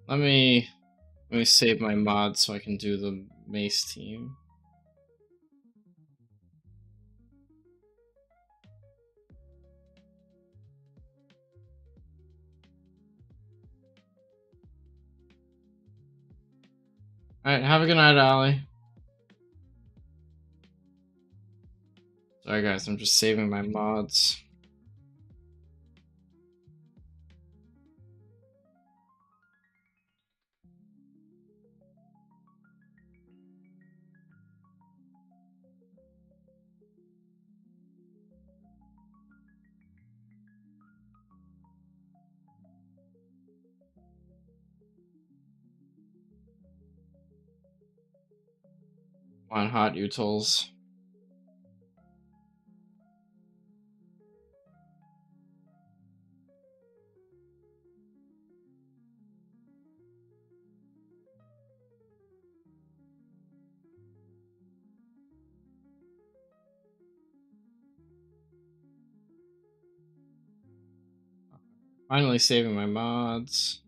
Let me save my mod so I can do the mace team. Alright, have a good night, Allie. Sorry guys, I'm just saving my mods. On hot utils. Finally saving my mods.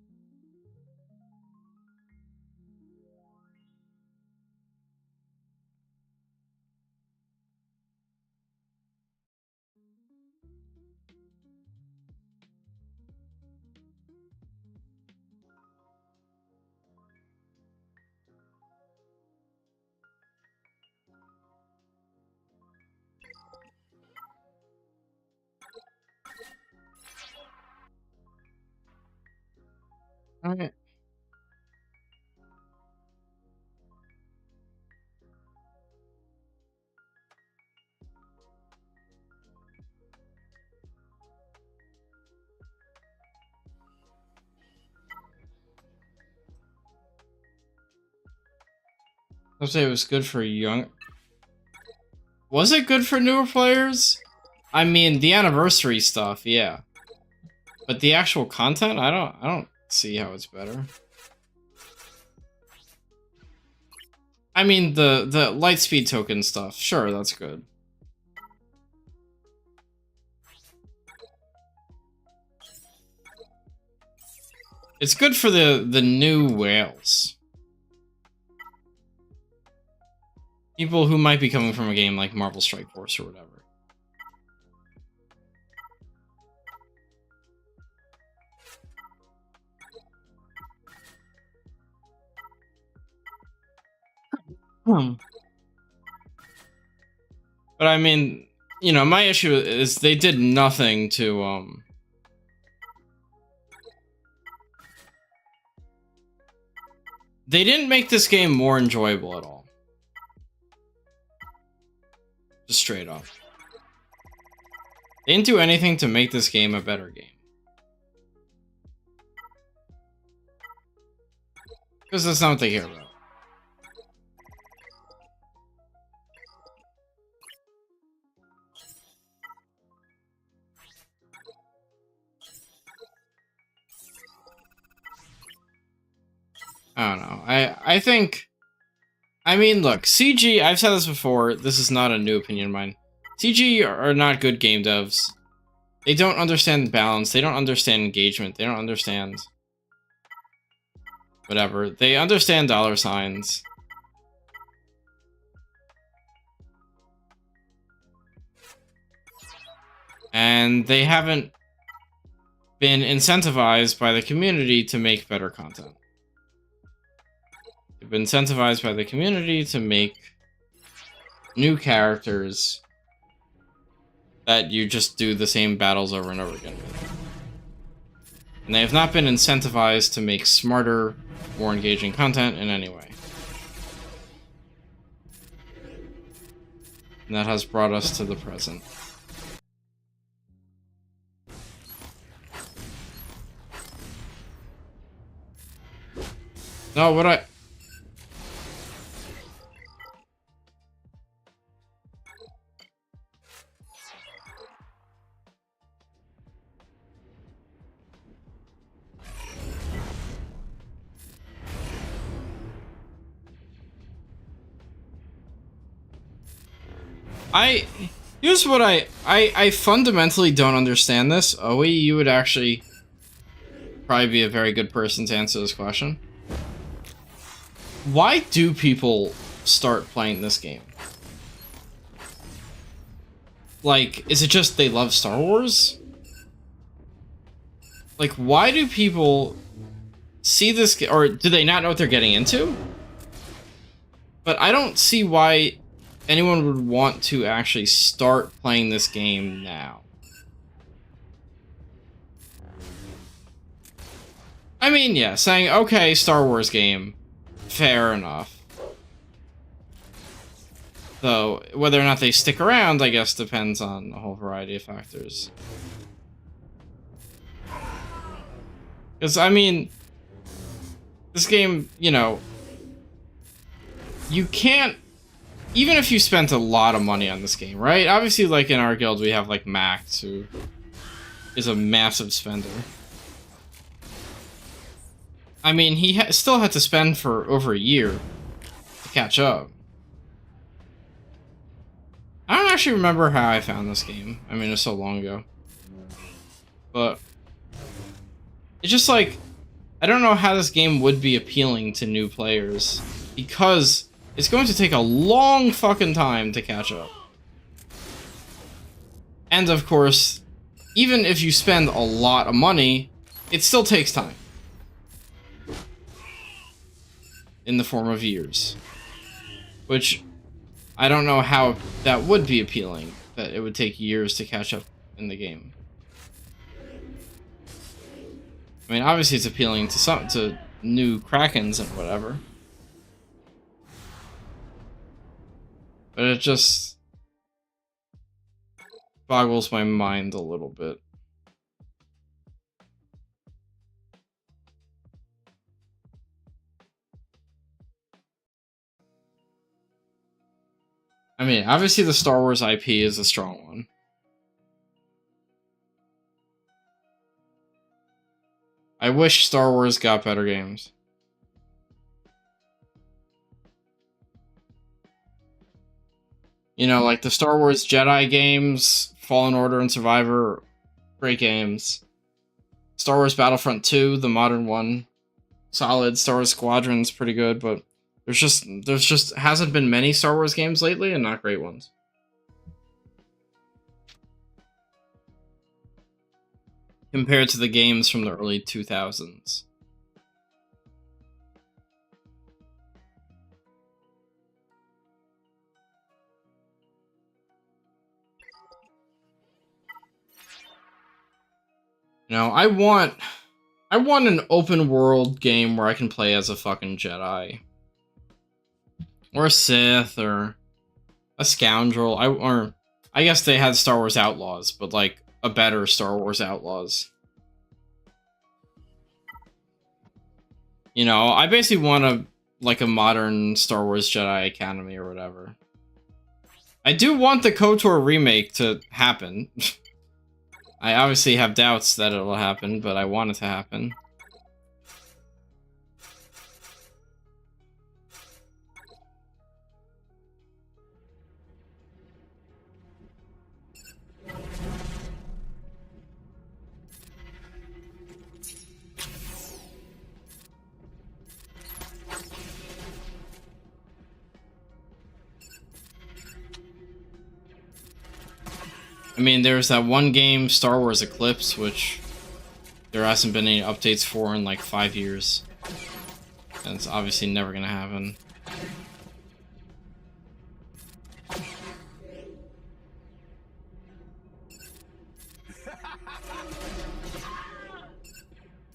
All right. I'll say it was good for young. Was it good for newer players? I mean, the anniversary stuff, yeah. But the actual content, I don't see how it's better. I mean, the Lightspeed token stuff, sure, that's good. It's good for the new whales. People who might be coming from a game like Marvel Strike Force or whatever. But I mean, you know, my issue is they did nothing to they didn't make this game more enjoyable at all. Just straight up. They didn't do anything to make this game a better game. Because that's not what they care about. I don't know. I mean, look, CG, I've said this before, this is not a new opinion of mine. CG are not good game devs. They don't understand balance, they don't understand engagement, they don't understand whatever. They understand dollar signs. And they haven't been incentivized by the community to make better content. They've been incentivized by the community to make new characters that you just do the same battles over and over again with. And they have not been incentivized to make smarter, more engaging content in any way. And that has brought us to the present. No, what I here's what I fundamentally don't understand this. Owie, you would actually probably be a very good person to answer this question. Why do people start playing this game? Like, is it just they love Star Wars? Like, why do people see this, or do they not know what they're getting into? But I don't see why anyone would want to actually start playing this game now. I mean, yeah, saying, okay, Star Wars game, fair enough. Though, whether or not they stick around, I guess, depends on a whole variety of factors. Because, I mean, this game, you know, you can't, even if you spent a lot of money on this game, right? Obviously, like, in our guild, we have, like, Max, who is a massive spender. I mean, he still had to spend for over a year to catch up. I don't actually remember how I found this game. I mean, it was so long ago. But It's just like, I don't know how this game would be appealing to new players, because it's going to take a long fucking time to catch up. And of course, even if you spend a lot of money, it still takes time. In the form of years. Which, I don't know how that would be appealing, that it would take years to catch up in the game. I mean, obviously it's appealing to new Krakens and whatever. But it just boggles my mind a little bit. I mean, obviously the Star Wars IP is a strong one. I wish Star Wars got better games. You know, like the Star Wars Jedi games, Fallen Order and Survivor, great games. Star Wars Battlefront 2, the modern one, solid. Star Wars Squadron's pretty good, but there's just hasn't been many Star Wars games lately, and not great ones. Compared to the games from the early 2000s. You know, I want an open world game where I can play as a fucking Jedi. Or a Sith, or a scoundrel. I guess they had Star Wars Outlaws, but like a better Star Wars Outlaws. You know, I basically want a modern Star Wars Jedi Academy or whatever. I do want the KOTOR remake to happen. I obviously have doubts that it'll happen, but I want it to happen. I mean, there's that one game, Star Wars Eclipse, which there hasn't been any updates for in like 5 years. And it's obviously never gonna happen.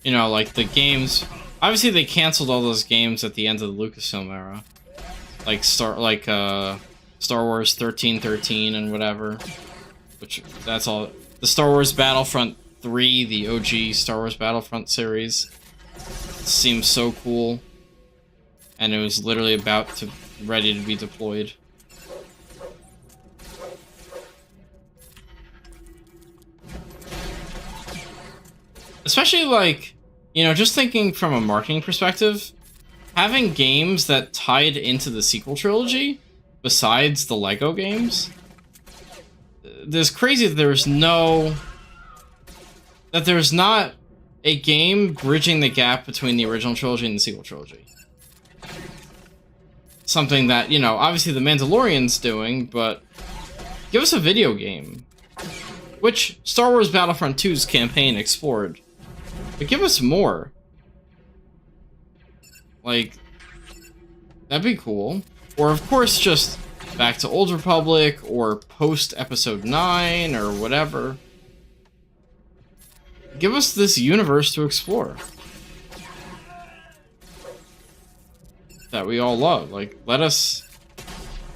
You know, like the games, obviously they canceled all those games at the end of the Lucasfilm era. Like Star Wars 1313 and whatever. Which, that's all. The Star Wars Battlefront 3, the OG Star Wars Battlefront series, seems so cool. And it was literally ready to be deployed. Especially like, you know, just thinking from a marketing perspective, having games that tied into the sequel trilogy, besides the LEGO games, it's crazy that there's not a game bridging the gap between the original trilogy and the sequel trilogy. Something that, you know, obviously the Mandalorian's doing, but give us a video game. Which Star Wars Battlefront 2's campaign explored. But give us more. Like, that'd be cool. Or of course just back to Old Republic, or post Episode 9, or whatever. Give us this universe to explore. That we all love. Like, let us,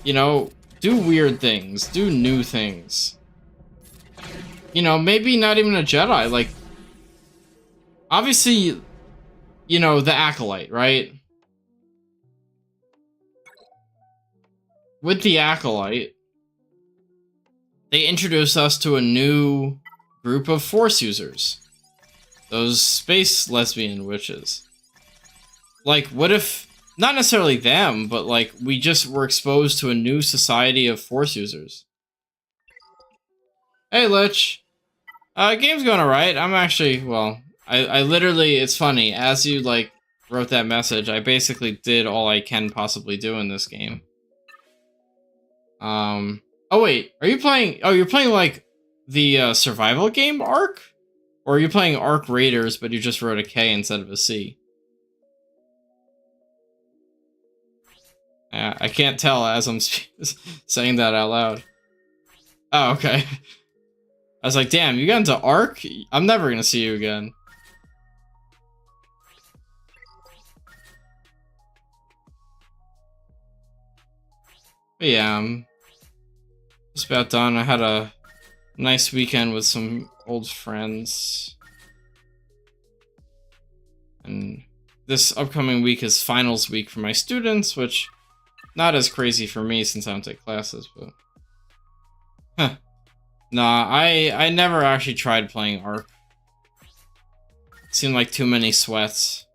you know, do weird things. Do new things. You know, maybe not even a Jedi. Like, obviously, you know, the Acolyte, right? With the Acolyte, they introduce us to a new group of Force users. Those space lesbian witches. Like, what if, not necessarily them, but like, we just were exposed to a new society of Force users. Hey, Lich. Game's going alright. I'm actually, well, I literally, it's funny, as you, like, wrote that message, I basically did all I can possibly do in this game. Oh wait, are you playing, oh, you're playing, like, the, survival game Ark? Or are you playing Ark Raiders, but you just wrote a K instead of a C? I can't tell as I'm saying that out loud. Oh, okay. I was like, damn, you got into Ark? I'm never gonna see you again. But yeah, I'm just about done. I had a nice weekend with some old friends. And this upcoming week is finals week for my students, which not as crazy for me since I don't take classes, but huh. Nah, I never actually tried playing Ark. It seemed like too many sweats.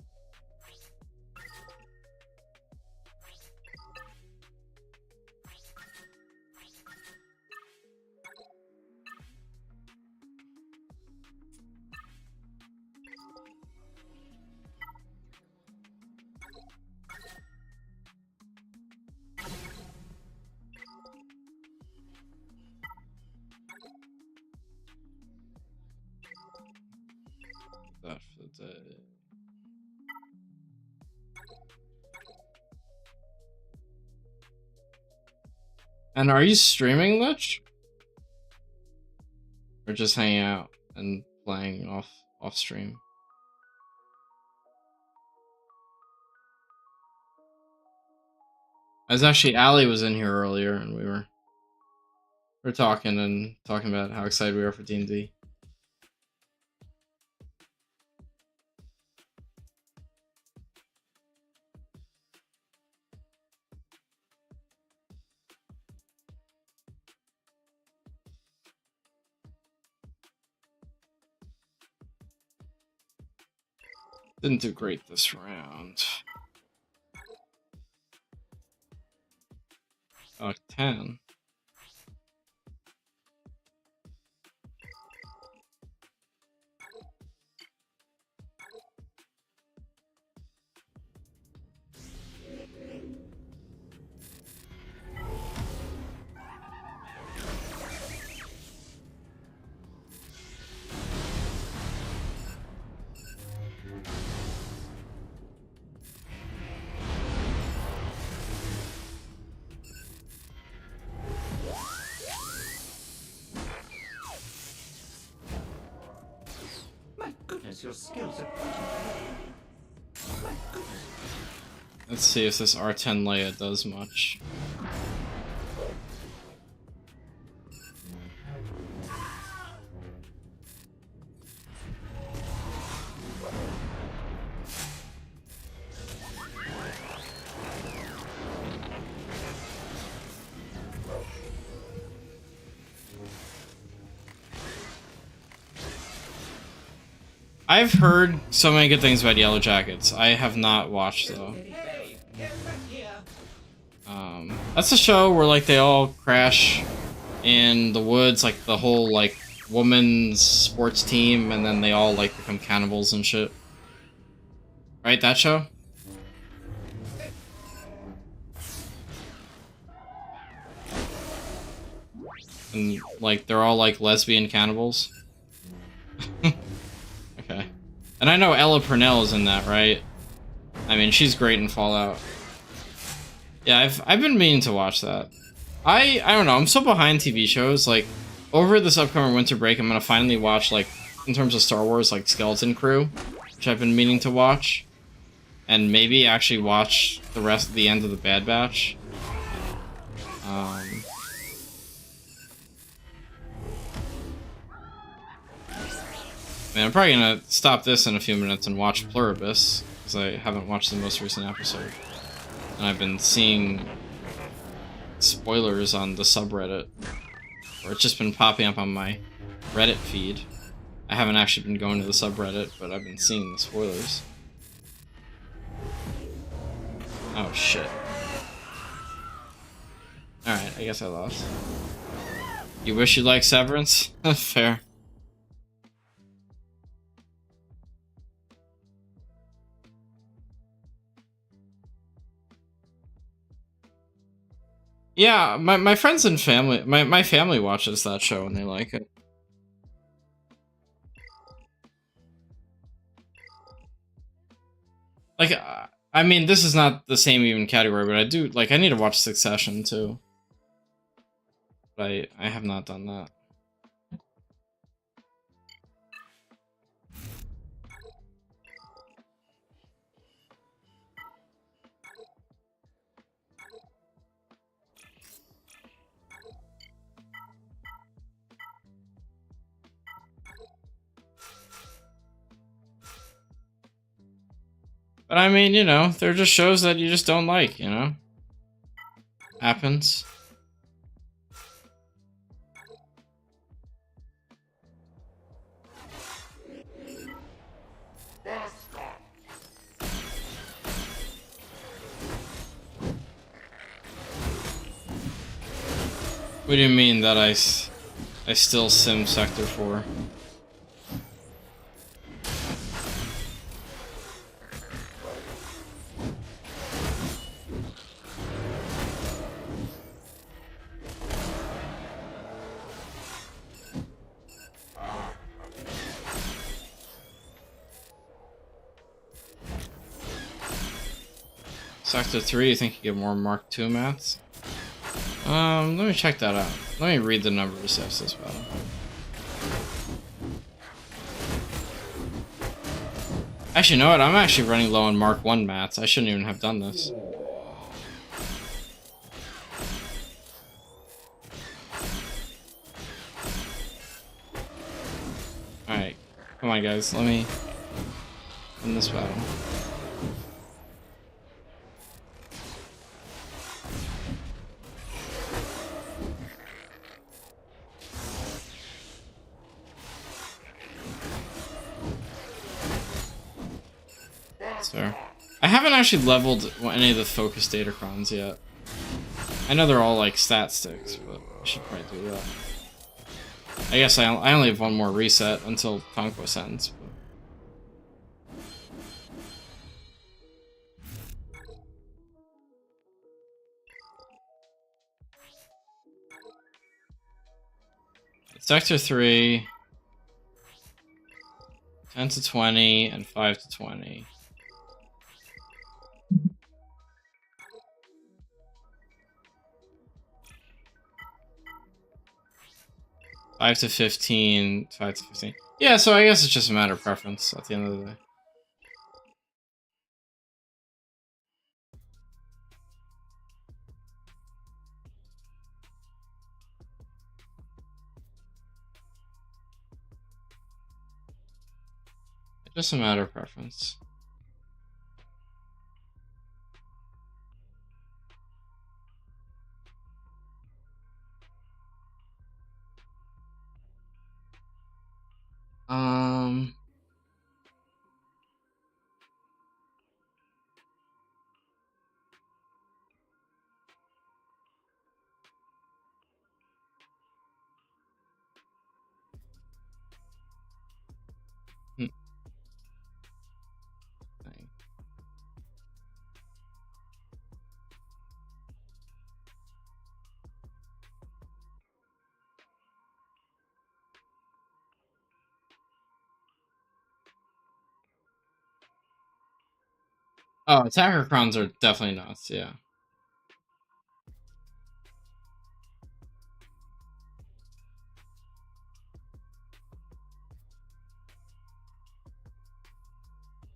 That for the day. And are you streaming much? Or just hanging out and playing off stream? I was actually, Allie was in here earlier and we were talking about how excited we are for D&D. Didn't do great this round. 10. Your skills are Let's see if this R10 Leia does much. I've heard so many good things about Yellow Jackets. I have not watched though. That's a show where like they all crash in the woods, like the whole like women's sports team, and then they all like become cannibals and shit. Right, that show? And like they're all like lesbian cannibals. Okay. And I know Ella Purnell is in that, right? I mean, she's great in Fallout. Yeah, I've been meaning to watch that. I don't know, I'm so behind TV shows. Like, over this upcoming winter break, I'm gonna finally watch, like, in terms of Star Wars, like, Skeleton Crew, which I've been meaning to watch. And maybe actually watch the end of the Bad Batch. Man, I'm probably gonna stop this in a few minutes and watch Pluribus, because I haven't watched the most recent episode. And I've been seeing spoilers on the subreddit, or it's just been popping up on my Reddit feed. I haven't actually been going to the subreddit, but I've been seeing the spoilers. Oh shit. Alright, I guess I lost. You wish you liked Severance? Fair. Yeah, my friends and family, my family watches that show and they like it. Like, I mean, this is not the same even category, but I do like. I need to watch Succession too, but I have not done that. But I mean, you know, they're just shows that you just don't like, you know? Happens. What do you mean that I still sim Sector 4? Sector 3, you think you get more Mark II mats? Let me check that out. Let me read the numbers of this battle. Actually, you know what? I'm actually running low on Mark I mats. I shouldn't even have done this. Alright. Come on, guys. Let me win this battle. So, I haven't actually leveled any of the focus datacrons yet. I know they're all like stat sticks, but I should probably do that. I guess I only have one more reset until Conquest ends. But Sector 3, 10 to 20, and 5 to 20. 5 to 15, 5 to 15. Yeah, so I guess it's just a matter of preference at the end of the day. It's just a matter of preference. Um... hmm. Oh, attacker crowns are definitely nuts, yeah.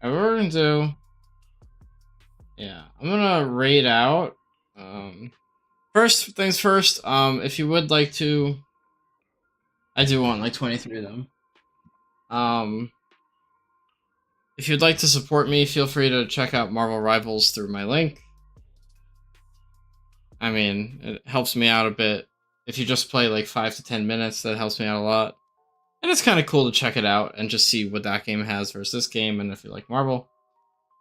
Alright, what we're gonna do... Yeah, I'm gonna raid out. First things first, if you would like to... I do want like 23 of them. If you'd like to support me, feel free to check out Marvel Rivals through my link. I mean, it helps me out a bit. If you just play like 5 to 10 minutes, that helps me out a lot. And it's kind of cool to check it out and just see what that game has versus this game, and if you like Marvel.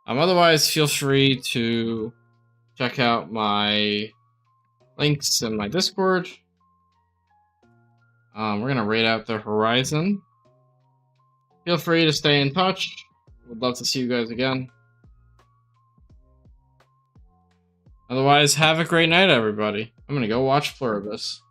Otherwise, feel free to check out my links in my Discord. We're gonna raid out the Horizon. Feel free to stay in touch. Would love to see you guys again. Otherwise, have a great night, everybody. I'm gonna go watch Pluribus.